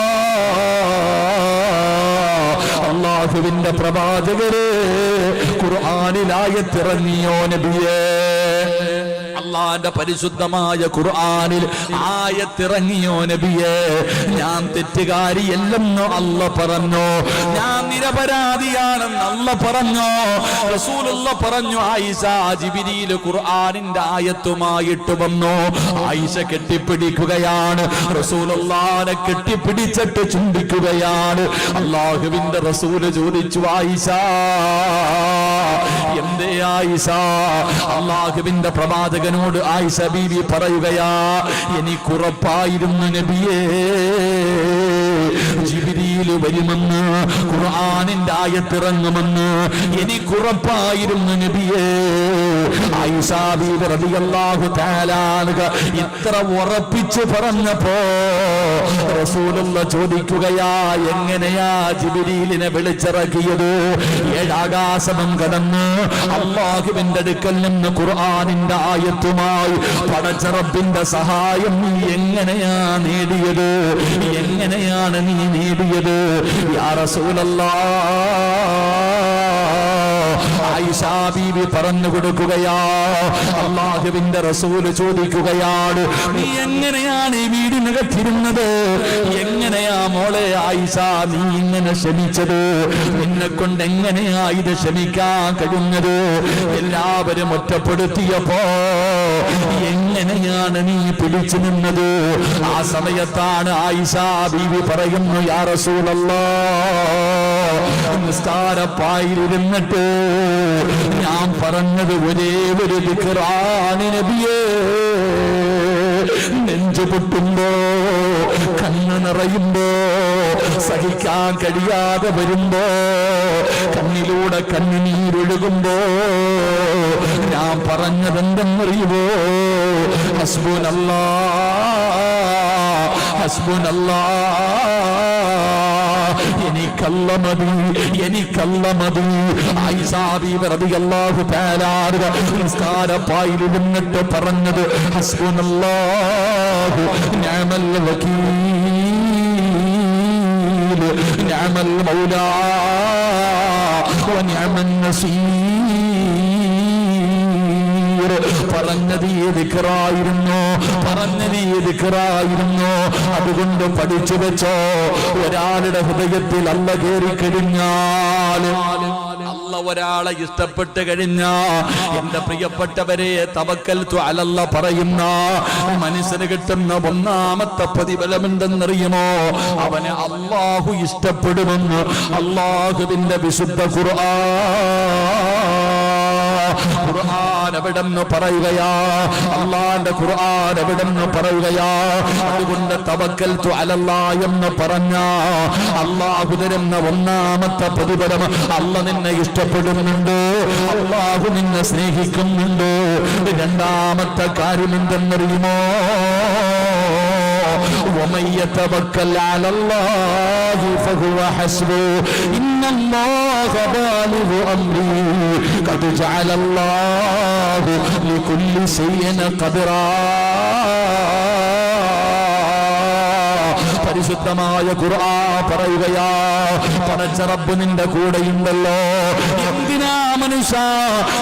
Speaker 2: അല്ലാഹുവിന്റെ പ്രവാചകരെ, ഖുർആനിൽ ആയത്തിറങ്ങിയോ നബിയേ? അള്ളാന്റെ പരിശുദ്ധമായ ഖുർആനിൽ ആയത്തിറങ്ങിയോ നബിയേ? ഞാൻ തെറ്റുകാരിയല്ലെന്ന് അല്ല പറഞ്ഞു, ഞാൻ നിരപരാധിയാണെന്ന് അല്ല പറഞ്ഞു. റസൂലുള്ള പറഞ്ഞു, ആയിഷ, ജിബ്രീൽ ഖുർആനിന്റെ ആയത്തുമായിട്ട് വന്നു. ആയിഷ കെട്ടിപ്പിടിക്കുകയാണ്, റസൂലുള്ളാഹിനെ കെട്ടിപ്പിടിച്ചിട്ട് ചുംബിക്കുകയാണ്. അല്ലാഹുവിന്റെ റസൂല് ചോദിച്ചു, ആയിഷ, എന്തേ ആയിഷ? അല്ലാഹുവിന്റെ പ്രവാചകനോട് ആയിഷ ബീവി പറയുകയാ, എനിക്കുറപ്പായിരുന്നു നബിയേ, ജിബ്രീൽ വരുമെന്ന്, ഖുർആനിന്റെ ആയത്തിറങ്ങുമെന്ന് എനിക്കുറപ്പായിരുന്നു നബിയേ. ആയിഷ ബീവി റളിയല്ലാഹു തആല അൻഹ ഇത്ര ഉറപ്പിച്ചു പറഞ്ഞപ്പോ റസൂലുള്ള ചോദിക്കുകയാ, എങ്ങനെയാ ജിബ്രീലിനെ വിളിച്ചിറക്കിയത്? 7 ആകാശം കടന്ന് അല്ലാഹുവിന്റെ അടുക്കൽ നിന്ന് ഖുർആനിന്റെ ആയത്തുമായി പടച്ച റബ്ബിന്റെ സഹായം നീ എങ്ങനെയാ നേടിയത്? എങ്ങനെയാണ് നീ നേടിയത്? യാ റസൂലല്ലാഹ്, ആയിഷ ബീവി പറഞ്ഞു കൊടുക്കുകയാ. അല്ലാഹുവിന്റെ റസൂല് ചോദിക്കുകയാണ്, നീ എങ്ങനെയാണ് ഈ വീടിനകത്തിരുന്നത്? എങ്ങനെയാ മോളെ ആയിഷ നീ ഇങ്ങനെ ക്ഷമിച്ചത്? നിന്നെ കൊണ്ട് എങ്ങനെയാ ഇത് ക്ഷമിക്കാൻ കഴിയുന്നത്? എല്ലാവരും ഒറ്റപ്പെടുത്തിയപ്പോ എങ്ങനെയാ എങ്ങനെയാണ് നീ പിടിച്ചു നിന്നത്? ആ സമയത്താണ് ആയിഷ ബീവി പറയുന്നു, യാ റസൂലല്ലാഹ്, നിസ്കാരപ്പായിരുന്നിട്ട് ഞാൻ പറഞ്ഞത് ഒരേ ഒരു ദിക്റാണ് നബിയേ. നെഞ്ചു പൊട്ടുമ്പോ, കണ്ണ് നിറയുമ്പോ, സഹിക്കാൻ കഴിയാതെ വരുമ്പോ, കണ്ണിലൂടെ കണ്ണുനീരൊഴുകുമ്പോ ഞാൻ പറഞ്ഞതെന്തെന്നറിയുമോ? ഹസ്ബുനല്ലാഹ്, ഹസ്ബുനല്ലാഹ്, എനിക്കല്ല മതി, എനിക്കല്ല മതി. ആയിഷ ബീവി റളിയല്ലാഹു തആല നിസ്കാരപ്പായിലിരുന്നിട്ട് പറഞ്ഞത് ഹസ്ബുനല്ലാഹു നിഅമൽ വകീൽ, നിഅമൽ മൗലാ വനിഅമൻ നസീർ. പറഞ്ഞത് ഈ ദിക്റായിരുന്നു, പറഞ്ഞത് ഈ ദിക്റായിരുന്നു. അതുകൊണ്ട് പഠിച്ചു വെച്ചോ, ഒരാളുടെ ഹൃദയത്തിൽ അല്ല കയറി കഴിഞ്ഞാൽ, അല്ല ഒരാളെ ഇഷ്ടപ്പെട്ട് കഴിഞ്ഞ, എന്റെ പ്രിയപ്പെട്ടവരെ, തവക്കൽതു അലല്ലാ പറയുന്ന മനുഷ്യന് കിട്ടുന്ന ഒന്നാമത്തെ പ്രതിഫലമുണ്ടെന്നറിയുമോ? അവനെ അല്ലാഹു ഇഷ്ടപ്പെടുമെന്ന് അല്ലാഹുവിന്റെ വിശുദ്ധ ഖുർആൻ എവിടെന്ന് പറയുകയാ, അല്ലാഹുവിന്റെ ഖുർആൻ എവിടെന്ന് പറയുകയാ. അതുകൊണ്ട് തവക്കൽതു അലല്ലാ എന്ന് പറഞ്ഞ അല്ലാഹു തരുന്ന ഒന്നാമത്തെ പ്രതിഫലം, അല്ല നിന്നെ ഇഷ്ടപ്പെടുന്നുണ്ട്, അല്ലാഹു നിന്നെ സ്നേഹിക്കുന്നുണ്ട്. രണ്ടാമത്തെ കാര്യം എന്തെന്നറിയുമോ? ومن يتوكل على الله فهو حسبه إن الله بالغ أمره قد جعل الله لكل شيء قدرا. പരിശുദ്ധമായ ഖുർആൻ പറയുകയാ, പടച്ച റബ്ബ് നിന്റെ കൂടെയുണ്ടല്ലോ. എന്തിനാ മനുഷ്യ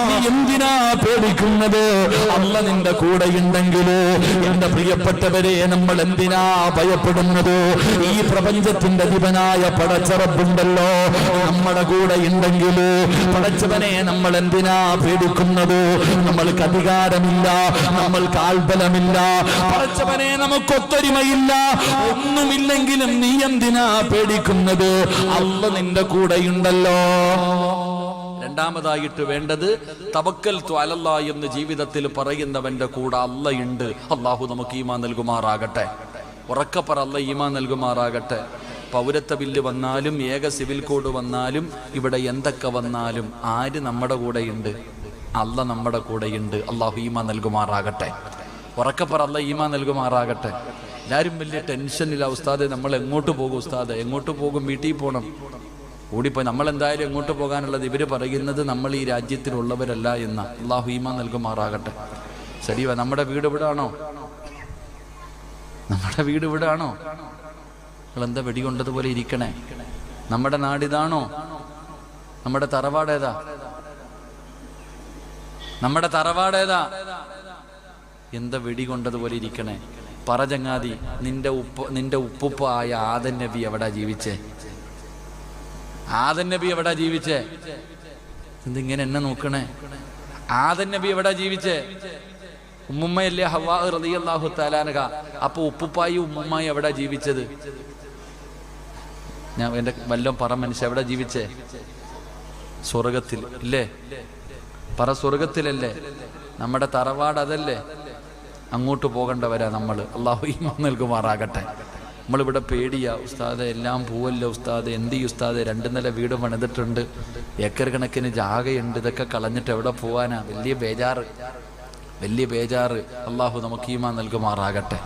Speaker 2: നീ എന്തിനാ പേടിക്കുന്നത്? അല്ല നിന്റെ കൂടെയുണ്ടെങ്കിൽ, എന്റെ പ്രിയപ്പെട്ടവരെ, നമ്മൾ എന്തിനാ ഭയപ്പെടുന്നത്? ഈ പ്രപഞ്ചത്തിന്റെ അധിപനായ പടച്ച റബ്ബുണ്ടല്ലോ നമ്മുടെ കൂടെ ഉണ്ടെങ്കിൽ, പടച്ചവനെ നമ്മൾ എന്തിനാ പേടിക്കുന്നത്? നമ്മൾക്ക് അധികാരമില്ല, നമ്മൾക്ക് ആൾബലമില്ല, പടച്ചവനെ നമുക്കൊത്തൊരുമയില്ല, ഒന്നുമില്ലെങ്കിലും നീ എന്തിനാ പേടിക്കുന്നത്? അല്ല നിന്റെ കൂടെയുണ്ടല്ലോ. രണ്ടാമതായിട്ട് വേണ്ടത് തവക്കൽതു അലല്ലാ എന്ന് ജീവിതത്തിൽ പറയുന്നവന്റെ കൂടെ അള്ളയുണ്ട്. അള്ളാഹു നമുക്ക് ഈമാൻ നൽകുമാറാകട്ടെ. ഉറക്കപ്പറ അല്ല ഈമാൻ നൽകുമാറാകട്ടെ. പൗരത്വ ബില്ല് വന്നാലും, ഏക സിവിൽ കോഡ് വന്നാലും, ഇവിടെ എന്തൊക്കെ വന്നാലും ആര് നമ്മുടെ കൂടെയുണ്ട്? അല്ല നമ്മുടെ കൂടെയുണ്ട്. അള്ളാഹു ഈമാൻ നൽകുമാറാകട്ടെ. ഉറക്കപ്പറ അല്ല ഈമാൻ നൽകുമാറാകട്ടെ. എല്ലാവരും വലിയ ടെൻഷനില്ല. ഉസ്താദെ നമ്മൾ എങ്ങോട്ട് പോകും? ഉസ്താദെ എങ്ങോട്ട് പോകും? വീട്ടിൽ പോകണം. ഓടിപ്പോയി. നമ്മളെന്തായാലും എങ്ങോട്ട് പോകാനുള്ളത്? ഇവര് പറയുന്നത് നമ്മൾ ഈ രാജ്യത്തിലുള്ളവരല്ല എന്ന. അള്ളാഹു ഈമാൻ നൽകുമാറാകട്ടെ. ശരിവാ, നമ്മുടെ വീട് ഇവിടാണോ? നമ്മുടെ വീട് ഇവിടാണോ? നിങ്ങളെന്താ വെടികൊണ്ടതുപോലെ ഇരിക്കണേ? നമ്മുടെ നാടിതാണോ? നമ്മുടെ തറവാടേതാ? നമ്മുടെ തറവാടേതാ? എന്താ വെടികൊണ്ടതുപോലെ ഇരിക്കണേ? പറ ചങ്ങാതി, നിന്റെ ഉപ്പുപ്പ ആയ ആദൻ നബി എവിടാ ജീവിച്ചേ? ആദൻ നബി എവിടാ ജീവിച്ചേ? എന്തിങ്ങനെ എന്നെ നോക്കണേ? ആദൻ നബി എവിടാ ജീവിച്ചേ? ഉമ്മുമ്മയല്ലേ ഹവ്വാ റളിയല്ലാഹു തആല അൻഹ. അപ്പൊ ഉപ്പുപ്പായി ഉമ്മുമ്മായി എവിടാ ജീവിച്ചത്? ഞാൻ എന്റെ വല്ലം പറ മനുഷ്യ, എവിടാ ജീവിച്ചേ? സ്വർഗത്തിൽ ഇല്ലേ? പറ, സ്വർഗത്തിലല്ലേ? നമ്മുടെ തറവാട് അതല്ലേ? അങ്ങോട്ട് പോകേണ്ടവരാ നമ്മൾ. അള്ളാഹു ഈമാൻ നൽകുമാറാകട്ടെ. നമ്മളിവിടെ പേടിയാ ഉസ്താദെ, എല്ലാം പോവല്ലോ ഉസ്താദെ, എന്ത് ചെയ്യും ഉസ്താദെ? 2 നില വീട് പണിതിട്ടുണ്ട്, ഏക്കർ കണക്കിന് ജാഗയുണ്ട്, ഇതൊക്കെ കളഞ്ഞിട്ട് എവിടെ പോവാനാ? വലിയ ബേജാറ്. അള്ളാഹു നമുക്ക് ഈമാൻ നൽകുമാറാകട്ടെ.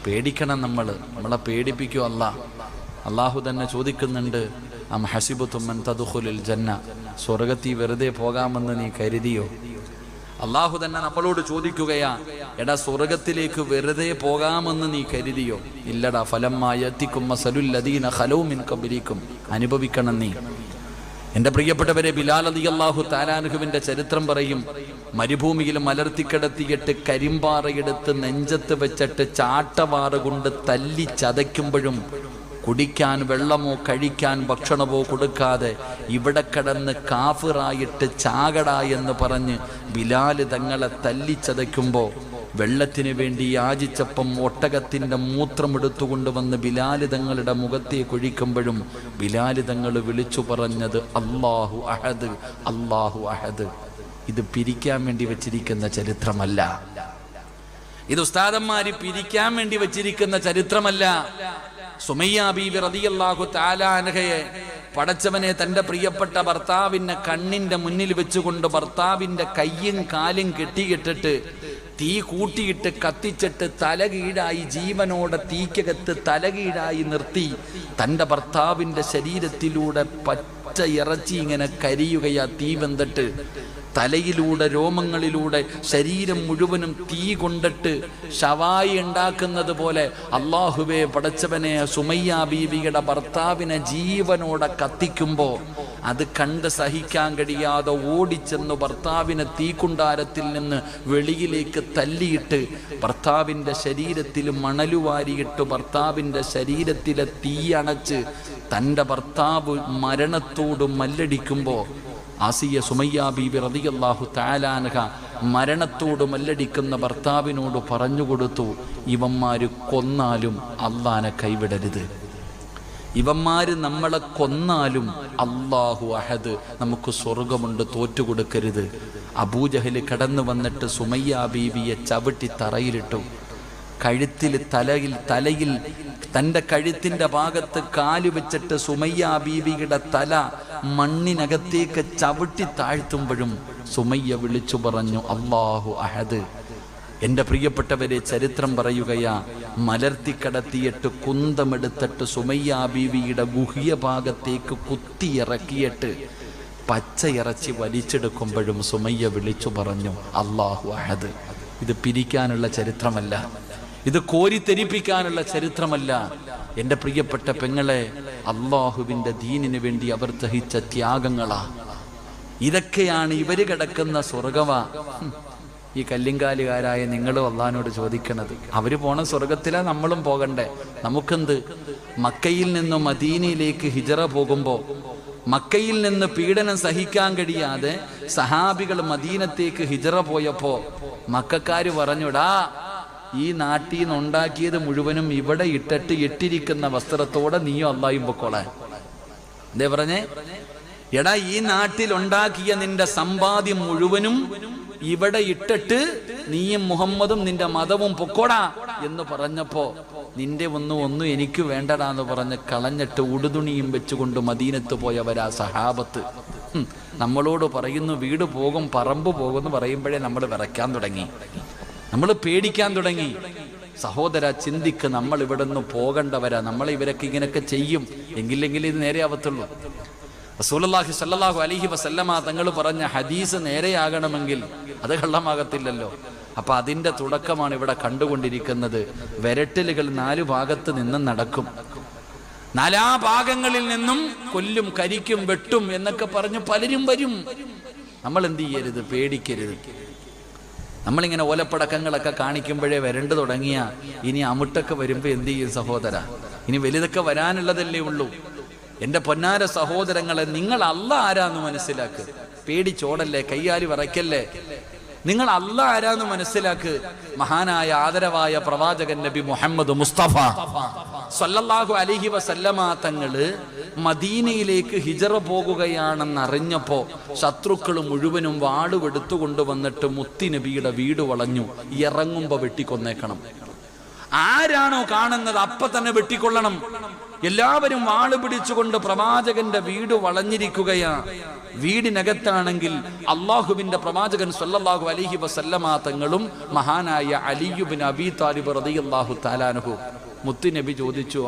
Speaker 2: പേടിക്കണം നമ്മളെ പേടിപ്പിക്കും അള്ളാഹു തന്നെ ചോദിക്കുന്നുണ്ട്, അം ഹസിബതും അൻ തദ്ഖുലുൽ ജന്ന, സ്വർഗത്തിൽ വെറുതെ പോകാമെന്ന് നീ കരുതിയോ? അള്ളാഹു തന്നെ നമ്മളോട് ചോദിക്കുകയാ, എടാ സ്വർഗത്തിലേക്ക് വെറുതെ പോകാമെന്ന് നീ കരുതിയോ? ഇല്ലടാ. ഫലമ്മാ യഅതികും മസലുൽ ലദീന ഖലൂ മിൻ ഖബ്ലികും, അനുഭവിക്കണം നീ. എന്റെ പ്രിയപ്പെട്ടവരെ, ബിലാൽ റളിയല്ലാഹു തആല അൻഹുവിന്റെ ചരിത്രം പറയും. മരുഭൂമിയിൽ മലർത്തിക്കിടത്തിയിട്ട് കരിമ്പാറയെടുത്ത് നെഞ്ചത്ത് വെച്ചിട്ട് ചാട്ടവാറ് കൊണ്ട് തല്ലി ചതയ്ക്കുമ്പോഴും കുടിക്കാൻ വെള്ളമോ കഴിക്കാൻ ഭക്ഷണമോ കൊടുക്കാതെ ഇവിടെ കിടന്ന് കാഫിറായിട്ട് ചാകട എന്ന് പറഞ്ഞ് ബിലാൽ തങ്ങളെ തല്ലിച്ചതയ്ക്കുമ്പോൾ
Speaker 1: വെള്ളത്തിന് വേണ്ടി യാചിച്ചപ്പം ഒട്ടകത്തിൻ്റെ മൂത്രമെടുത്തുകൊണ്ടുവന്ന് ബിലാൽ തങ്ങളുടെ മുഖത്തേക്ക് ഒഴിക്കുമ്പോഴും ബിലാൽ തങ്ങൾ വിളിച്ചു പറഞ്ഞത് അല്ലാഹു അഹദ്, അല്ലാഹു അഹദ്. ഇത് പിരിക്കാൻ വേണ്ടി വെച്ചിരിക്കുന്ന ചരിത്രമല്ല. ഇത് ഉസ്താദന്മാര് പിരിക്കാൻ വേണ്ടി വെച്ചിരിക്കുന്ന ചരിത്രമല്ല. സുമയ്യ ബീവി റളിയല്ലാഹു തആല അൻഹയെ പടച്ചവനെ തൻ്റെ പ്രിയപ്പെട്ട ഭർത്താവിനെ കണ്ണിൻ്റെ മുന്നിൽ വെച്ചുകൊണ്ട് ഭർത്താവിൻ്റെ കയ്യും കാലും കെട്ടിയിട്ടിട്ട് തീ കൂട്ടിയിട്ട് കത്തിച്ചിട്ട് തലകീഴായി ജീവനോടെ തീക്കകത്ത് തലകീഴായി നിർത്തി തൻ്റെ ഭർത്താവിൻ്റെ ശരീരത്തിലൂടെ പച്ച ഇറച്ചി ഇങ്ങനെ കരിയുകയാ. തീ വെന്തിട്ട് തലയിലൂടെ രോമങ്ങളിലൂടെ ശരീരം മുഴുവനും തീ കൊണ്ടിട്ട് ഷവായി ഉണ്ടാക്കുന്നത് പോലെ അല്ലാഹുവേ പടച്ചവനെ സുമയ്യ ബീവിയുടെ ഭർത്താവിനെ ജീവനോടെ കത്തിക്കുമ്പോൾ അത് കണ്ട് സഹിക്കാൻ കഴിയാതെ ഓടിച്ചെന്ന് ഭർത്താവിനെ തീക്കുണ്ടാരത്തിൽ നിന്ന് വെളിയിലേക്ക് തല്ലിയിട്ട് ഭർത്താവിൻ്റെ ശരീരത്തിൽ മണലുവാരിയിട്ട് ഭർത്താവിൻ്റെ ശരീരത്തിലെ തീ അണച്ച് തൻ്റെ ഭർത്താവ് മരണത്തോട് മല്ലടിക്കുമ്പോൾ ആസിയ സുമയ്യ ബീബി റളിയല്ലാഹു തആല അൻഹ മരണത്തോട് മല്ലടിക്കുന്ന ഭർത്താവിനോട് പറഞ്ഞുകൊടുത്തു, ഇവന്മാര് കൊന്നാലും അള്ളാനെ കൈവിടരുത്. ഇവന്മാര് നമ്മളെ കൊന്നാലും അല്ലാഹു അഹദ്, നമുക്ക് സ്വർഗമുണ്ട്, തോറ്റുകൊടുക്കരുത്. അബൂജഹല് കടന്നു വന്നിട്ട് സുമയ്യ ബീവിയെ ചവിട്ടി തറയിലിട്ടു. കഴുത്തിൽ തലയിൽ തൻ്റെ കഴുത്തിൻ്റെ ഭാഗത്ത് കാല് വെച്ചിട്ട് സുമയ്യ ബീവിയുടെ തല മണ്ണിനകത്തേക്ക് ചവിട്ടി താഴ്ത്തുമ്പോഴും സുമയ്യ വിളിച്ചു പറഞ്ഞു അല്ലാഹു അഹദ്. എൻ്റെ പ്രിയപ്പെട്ടവരെ, ചരിത്രം പറയുകയാ, മലർത്തിക്കടത്തിയിട്ട് കുന്തമെടുത്തിട്ട് സുമയ്യ ബീവിയുടെ ഗുഹ്യ ഭാഗത്തേക്ക് കുത്തിയിറക്കിയിട്ട് പച്ചയിറച്ചി വലിച്ചെടുക്കുമ്പോഴും സുമയ്യ വിളിച്ചു പറഞ്ഞു അല്ലാഹു അഹദ്. ഇത് പിരിക്കാനുള്ള ചരിത്രമല്ല, ഇത് കോരിത്തെരിപ്പിക്കാനുള്ള ചരിത്രമല്ല. എൻ്റെ പ്രിയപ്പെട്ട പെങ്ങളെ, അള്ളാഹുവിൻ്റെ ദീനിന് വേണ്ടി അവർ സഹിച്ച ത്യാഗങ്ങളാ. ഇതൊക്കെയാണ് ഇവര് കിടക്കുന്ന സ്വർഗവാ. ഈ കല്ലിങ്കാലുകാരായ നിങ്ങളും അള്ളാഹിനോട് ചോദിക്കണത്. അവര് പോണ സ്വർഗത്തിലാ നമ്മളും പോകണ്ടേ? നമുക്കെന്ത്? മക്കയിൽ നിന്നും മദീനയിലേക്ക് ഹിജറ പോകുമ്പോൾ മക്കയിൽ നിന്ന് പീഡനം സഹിക്കാൻ കഴിയാതെ സഹാബികൾ മദീനത്തേക്ക് ഹിജറ പോയപ്പോ മക്കക്കാര് പറഞ്ഞുടാ, ഈ നാട്ടിൽ നിന്ന് ഉണ്ടാക്കിയത് മുഴുവനും ഇവിടെ ഇട്ടിരിക്കുന്ന വസ്ത്രത്തോടെ നീയും അള്ളായും പൊക്കോളാൻ. എന്തേ പറഞ്ഞേ? എടാ, ഈ നാട്ടിൽ ഉണ്ടാക്കിയ നിന്റെ സമ്പാദ്യം മുഴുവനും ഇവിടെ ഇട്ടിട്ട് നീയും മുഹമ്മദും നിന്റെ മതവും പൊക്കോടാ എന്ന് പറഞ്ഞപ്പോ നിന്റെ ഒന്നും എനിക്ക് വേണ്ടടാന്ന് പറഞ്ഞ് കളഞ്ഞിട്ട് ഉടുതുണിയും വെച്ചുകൊണ്ട് മദീനത്ത് പോയവരാ സഹാബത്ത്. നമ്മളോട് പറയുന്നു വീട് പോകും പറമ്പ് പോകുമെന്ന് പറയുമ്പോഴേ നമ്മൾ വിറയ്ക്കാൻ തുടങ്ങി, നമ്മൾ പേടിക്കാൻ തുടങ്ങി. സഹോദര, ചിന്തിക്ക്, നമ്മൾ ഇവിടെ നിന്ന് പോകേണ്ടവരാ. നമ്മൾ ഇവരൊക്കെ ഇങ്ങനെയൊക്കെ ചെയ്യും എങ്കിലെങ്കിലും ഇത് നേരെ ആവത്തുള്ളൂ. റസൂലുള്ളാഹി സ്വല്ലല്ലാഹു അലൈഹി വസല്ലമ തങ്ങൾ പറഞ്ഞ ഹദീസ് നേരെയാകണമെങ്കിൽ അത് കള്ളമാകത്തില്ലല്ലോ. അപ്പൊ അതിന്റെ തുടക്കമാണ് ഇവിടെ കണ്ടുകൊണ്ടിരിക്കുന്നത്. വിരട്ടലുകൾ 4 ഭാഗത്ത് നിന്നും നടക്കും. 4 ഭാഗങ്ങളിൽ നിന്നും കൊല്ലും, കരിക്കും, വെട്ടും എന്നൊക്കെ പറഞ്ഞ് പലരും വരും. നമ്മൾ എന്ത് ചെയ്യരുത്? പേടിക്കരുത്. നമ്മളിങ്ങനെ ഓലപ്പടക്കങ്ങളൊക്കെ കാണിക്കുമ്പോഴേ വരണ്ടു തുടങ്ങിയ ഇനി അമുട്ടൊക്കെ വരുമ്പോ എന്ത് ചെയ്യും സഹോദര? ഇനി വലുതൊക്കെ വരാനുള്ളതല്ലേ ഉള്ളൂ. എൻ്റെ പൊന്നാര സഹോദരങ്ങളെ, നിങ്ങൾ അല്ലാഹ് ആരാന്ന് മനസ്സിലാക്ക്. പേടിച്ചോടല്ലേ, കയ്യാലി വിറയ്ക്കല്ലേ. നിങ്ങൾ അല്ലാഹ് ആരാന്ന് മനസ്സിലാക്ക്. മഹാനായ ആദരവായ പ്രവാചകൻ നബി മുഹമ്മദ് മുസ്തഫ സ്വല്ലല്ലാഹു അലൈഹി വസല്ലമ തങ്ങള് മദീനയിലേക്ക് ഹിജറ പോകുകയാണെന്നറിഞ്ഞപ്പോ ശത്രുക്കൾ മുഴുവനും വാളുവെടുത്തു കൊണ്ടുവന്നിട്ട് മുത്തി നബിയുടെ വീട് വളഞ്ഞു. ഇറങ്ങുമ്പോ വെട്ടിക്കൊന്നേക്കണം. ആരാണോ കാണുന്നത് അപ്പൊ തന്നെ വെട്ടിക്കൊള്ളണം. എല്ലാവരും വാള് പിടിച്ചുകൊണ്ട് പ്രവാചകന്റെ വീട് വളഞ്ഞിരിക്കുകയാ. വീടിനകത്താണെങ്കിൽ അള്ളാഹുവിന്റെ പ്രവാചകൻ സ്വല്ലല്ലാഹു അലൈഹി വസല്ലമ തങ്ങളും മഹാനായ അലി ഇബ്നു അബീ താലിബ് റളിയല്ലാഹു തആല അൻഹു. മുത്തുനബി ചോദിച്ചു,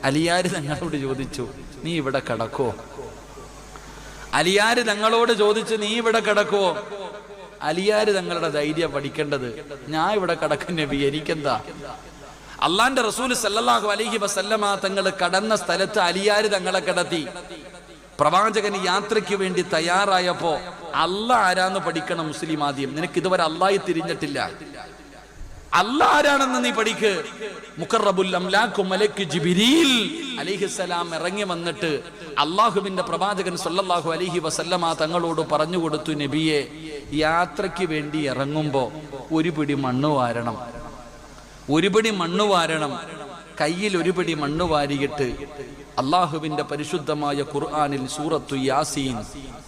Speaker 1: അലിയാര് തങ്ങളോട് ചോദിച്ചു, നീ ഇവിടെ കിടക്കോ? അലിയാര് തങ്ങളോട് ചോദിച്ചു, നീ ഇവിടെ കിടക്കോ? അലിയാര് തങ്ങളുടെ ധൈര്യം പഠിക്കേണ്ടത്. ഞാൻ ഇവിടെ കിടക്കും നബി, എനിക്കെന്താ? അള്ളാന്റെ റസൂൽ സല്ലല്ലാഹു അലൈഹി വസല്ലമ തങ്ങൾ കടന്ന സ്ഥലത്ത് അലിയാര് തങ്ങളെ കിടത്തി. പ്രവാചകൻ യാത്രയ്ക്ക് വേണ്ടി തയ്യാറായപ്പോ അല്ലാഹ് ആരാന്ന് പഠിക്കണം മുസ്ലിം. ആദ്യം നിനക്ക് ഇതുവരെ അല്ലാഹി തിരിഞ്ഞിട്ടില്ല. അല്ലാഹ് ആരാണെന്ന് നീ പഠിക്ക്. മുഖറബുൽ അംലാഖു മലക്ക് ജിബ്രീൽ അലൈഹിസ്സലാം ഇറങ്ങി വന്നിട്ട് അള്ളാഹുവിന്റെ പ്രവാചകൻ സ്വല്ലല്ലാഹു അലൈഹി വസല്ലമ തങ്ങളോട് പറഞ്ഞു കൊടുത്തു, നബിയെ, യാത്രയ്ക്ക് വേണ്ടി ഇറങ്ങുമ്പോ ഒരു പിടി മണ്ണ് വാരണം, ഒരു പിടി മണ്ണ് വാരണം. കയ്യിൽ ഒരു പിടി മണ്ണ് വാരിയിട്ട് അള്ളാഹുവിന്റെ പരിശുദ്ധമായ ഖുർആനിൽ സൂറത്തു യാസീൻ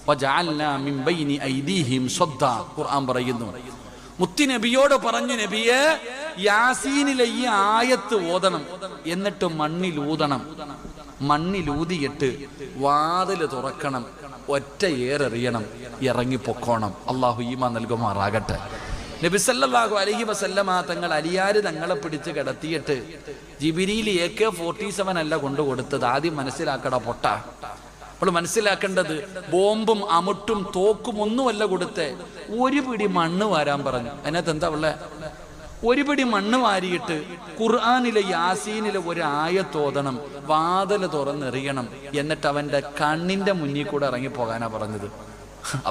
Speaker 1: വജഅൽനാ മിൻ ബൈനി ഐദീഹിം സദ്ദ ഖുർആൻ പറയുന്നു. മുത്തുനബിയോട് പറഞ്ഞു, നബിയെ യാസീനിലെ ഈ ആയത്ത് ഓതണം, എന്നിട്ട് മണ്ണിലൂതണം. മണ്ണിലൂതിയിട്ട് വാതില് തുറക്കണം, ഒറ്റ ഏറെറിയണം, ഇറങ്ങിപ്പൊക്കോണം. അള്ളാഹു ഈമാൻ നൽകുമാറാകട്ടെ. നബി സല്ലല്ലാഹു അലൈഹി വസല്ലമ തങ്ങൾ അലിയാര് തങ്ങളെ പിടിച്ച് കിടത്തിയിട്ട് ജിബ്രീൽ AK-47 അല്ല കൊണ്ടു കൊടുത്തത്. ആദ്യം മനസ്സിലാക്കട പൊട്ട. അപ്പോൾ മനസ്സിലാക്കേണ്ടത് ബോംബും അമുട്ടും തോക്കും ഒന്നുമല്ല കൊടുത്തേ, ഒരു പിടി മണ്ണ് വാരാൻ പറഞ്ഞു. അതിനകത്ത് എന്താ ഉള്ളേ? ഒരു പിടി മണ്ണ് വാരിയിട്ട് ഖുർആനിലെ യാസീനിലെ ഒരു ആയത്തോതണം, വാതില് തുറന്നെറിയണം, എന്നിട്ട് അവന്റെ കണ്ണിന്റെ മുന്നിൽ കൂടെ ഇറങ്ങിപ്പോകാനാ പറഞ്ഞത്.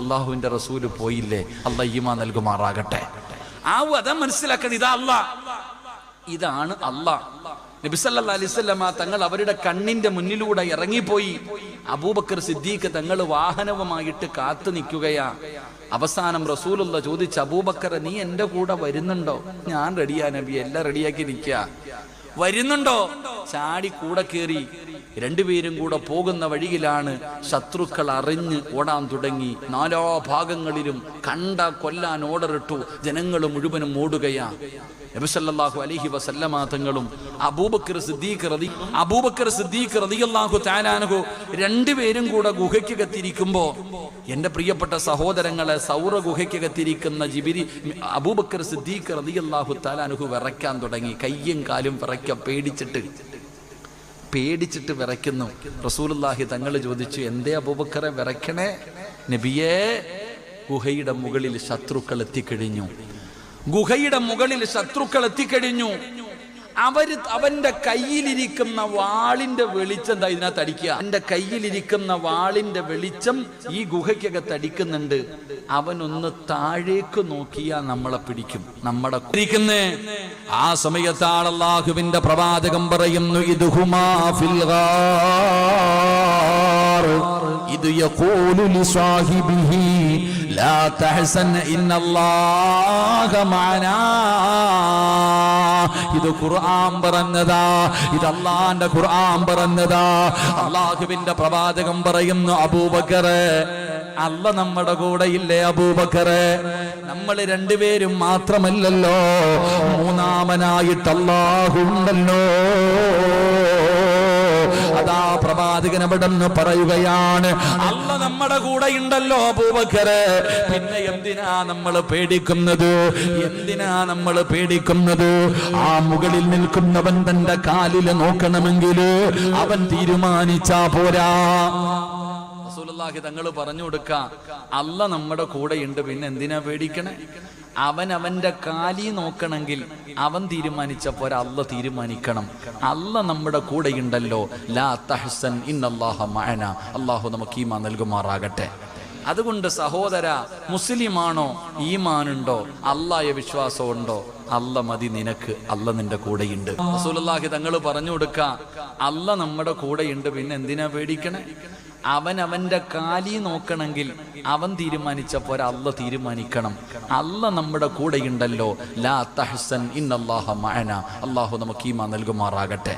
Speaker 1: അള്ളാഹുവിന്റെ റസൂല് പോയില്ലേ? അള്ളാഹ് ഈമാൻ നൽകുമാറാകട്ടെ. അതാ മനസ്സിലാക്കണം, ഇതാ അള്ളാഹ്, ഇതാണ് അള്ളാഹ്. നബി സല്ലല്ലാഹു അലൈഹി വസല്ലമ തങ്ങൾ അവരുടെ കണ്ണിന്റെ മുന്നിലൂടെ ഇറങ്ങിപ്പോയി. അബൂബക്കർ സിദ്ദീഖ് തങ്ങൾ വാഹനവുമായിട്ട് കാത്തു നിൽക്കുകയാ. അവസാനം റസൂലുള്ള ചോദിച്ചു, അബൂബക്കർ നീ എന്റെ കൂടെ വരുന്നുണ്ടോ? ഞാൻ റെഡിയാ നബി, എല്ലാം റെഡിയാക്കി നിൽക്കുക. വരുന്നുണ്ടോ? ചാടി കൂടെ കയറി. രണ്ടുപേരും കൂടെ പോകുന്ന വഴിയിലാണ് ശത്രുക്കൾ അറിഞ്ഞ് ഓടാൻ തുടങ്ങി. നാലാ ഭാഗങ്ങളിലും കണ്ട കൊല്ലാൻ ഓർഡറിട്ടു. ജനങ്ങൾ മുഴുവനും ഓടുകയാ. നബി സല്ലല്ലാഹു അലൈഹി വസല്ലമ തങ്ങളും അബൂബക്കർ സിദ്ദീഖ് റളിയല്ലാഹു തആല അൻഹു രണ്ടുപേരും കൂടെ ഗുഹയ്ക്കകത്തിരിക്കുമ്പോ, എന്റെ പ്രിയപ്പെട്ട സഹോദരങ്ങളെ, സൗറ ഗുഹയ്ക്കകത്തിരിക്കുന്ന അബൂബക്കർ സിദ്ദീഖ് റളിയല്ലാഹു തആല അൻഹു വിറയ്ക്കാൻ തുടങ്ങി. കയ്യും കാലും വിറയ്ക്കാൻ പേടിച്ചിട്ട് വിറയ്ക്കുന്നു. റസൂലുള്ളാഹി തങ്ങൾ ചോദിച്ചു, എന്തേ അബൂബക്കറെ വിറയ്ക്കണേ? നബിയേ, ഗുഹയുടെ മുകളിൽ ശത്രുക്കൾ എത്തിക്കഴിഞ്ഞു. ഗുഹയുടെ മുകളിൽ ശത്രുക്കൾ എത്തിക്കഴിഞ്ഞു. അവന്റെ കയ്യിലിരിക്കുന്ന വാളിന്റെ വെളിച്ചം എന്താ ഇതിനകത്ത് അടിക്കുക? അവന്റെ കയ്യിലിരിക്കുന്ന വാളിന്റെ വെളിച്ചം ഈ ഗുഹയ്ക്കകത്ത് അടിക്കുന്നുണ്ട്. അവനൊന്ന് താഴേക്ക് നോക്കിയാ നമ്മളെ പിടിക്കും. നമ്മുടെ ഇരിക്കുന്നേ ആ സമയത്താണ് അല്ലാഹുവിന്റെ പ്രവാചകം പറയുന്നു, ഇദ്ഹുമാ ഫിൽ ഗാർ ഇദ് യഖൂലു ലിസാഹിബിഹി ലാ തഹ്സൻ ഇന്നല്ലാഹ മഅനാ. ഇത് ഖുർആൻ പറഞ്ഞതാ, ഇത് അല്ലാഹുവിന്റെ ഖുർആൻ പറഞ്ഞതാ. അല്ലാഹുവിന്റെ പ്രവാചകം പറയുന്നു, അബൂബക്കറെ, അല്ല നമ്മുടെ കൂടെ ഇല്ലേ അബൂബക്കറെ? നമ്മൾ രണ്ടുപേരും മാത്രമല്ലല്ലോ, മൂന്നാമനായിട്ട് അല്ലാഹു ഉണ്ടല്ലോ. അതാ പ്രവാചകൻ അവിടെ നിന്ന് പറയുകയാണ്, അല്ല നമ്മുടെ കൂടെ ഉണ്ടല്ലോ അബൂബക്കറെ, പിന്നെ എന്തിനാ നമ്മൾ പേടിക്കുന്നത്? എന്തിനാ നമ്മൾ പേടിക്കുന്നത്? ആ മുകളിൽ നിൽക്കുന്നവൻ തന്റെ കാലിൽ നോക്കണമെങ്കിൽ അവൻ തീരുമാനിച്ചാ പോരാ. റസൂലുള്ളാഹി തങ്ങൾ പറഞ്ഞു കൊടുക്കാം, അല്ല നമ്മുടെ കൂടെയുണ്ട്, പിന്നെ എന്തിനാ പേടിക്കണേ? അവന്റെ കാലി നോക്കണമെങ്കിൽ അവൻ തീരുമാനിച്ചപ്പോൾ അല്ല തീരുമാനിക്കണം. അല്ല നമ്മുടെ കൂടെയുണ്ടല്ലോ. ലാ തഹ്സൻ ഇന്നല്ലാഹ മഅനാ. അല്ലാഹു നമുക്ക് ഈമാൻ നൽകുമാറാകട്ടെ. അതുകൊണ്ട് സഹോദര, മുസ്ലിമാണോ, ഈമാനുണ്ടോ, അല്ലാഹയെ വിശ്വാസമുണ്ടോ, അല്ല മതി നിനക്ക്, അല്ല നിന്റെ കൂടെയുണ്ട്. റസൂലുള്ളാഹി തങ്ങൾ പറഞ്ഞു കൊടുക്കാം, അല്ല നമ്മുടെ കൂടെയുണ്ട്, പിന്നെ എന്തിനാ പേടിക്കണേ? അവന്റെ കാലി നോക്കണമെങ്കിൽ അവൻ തീരുമാനിച്ചപ്പോൾ അല്ല തീരുമാനിക്കണം. അല്ല നമ്മുടെ കൂടെയുണ്ടല്ലോ. ലാ തഹ്സൻ ഇന്നല്ലാഹ മഅനാ. അല്ലാഹു നമുക്ക് ഈമാൻ നൽകുമാറാകട്ടെ.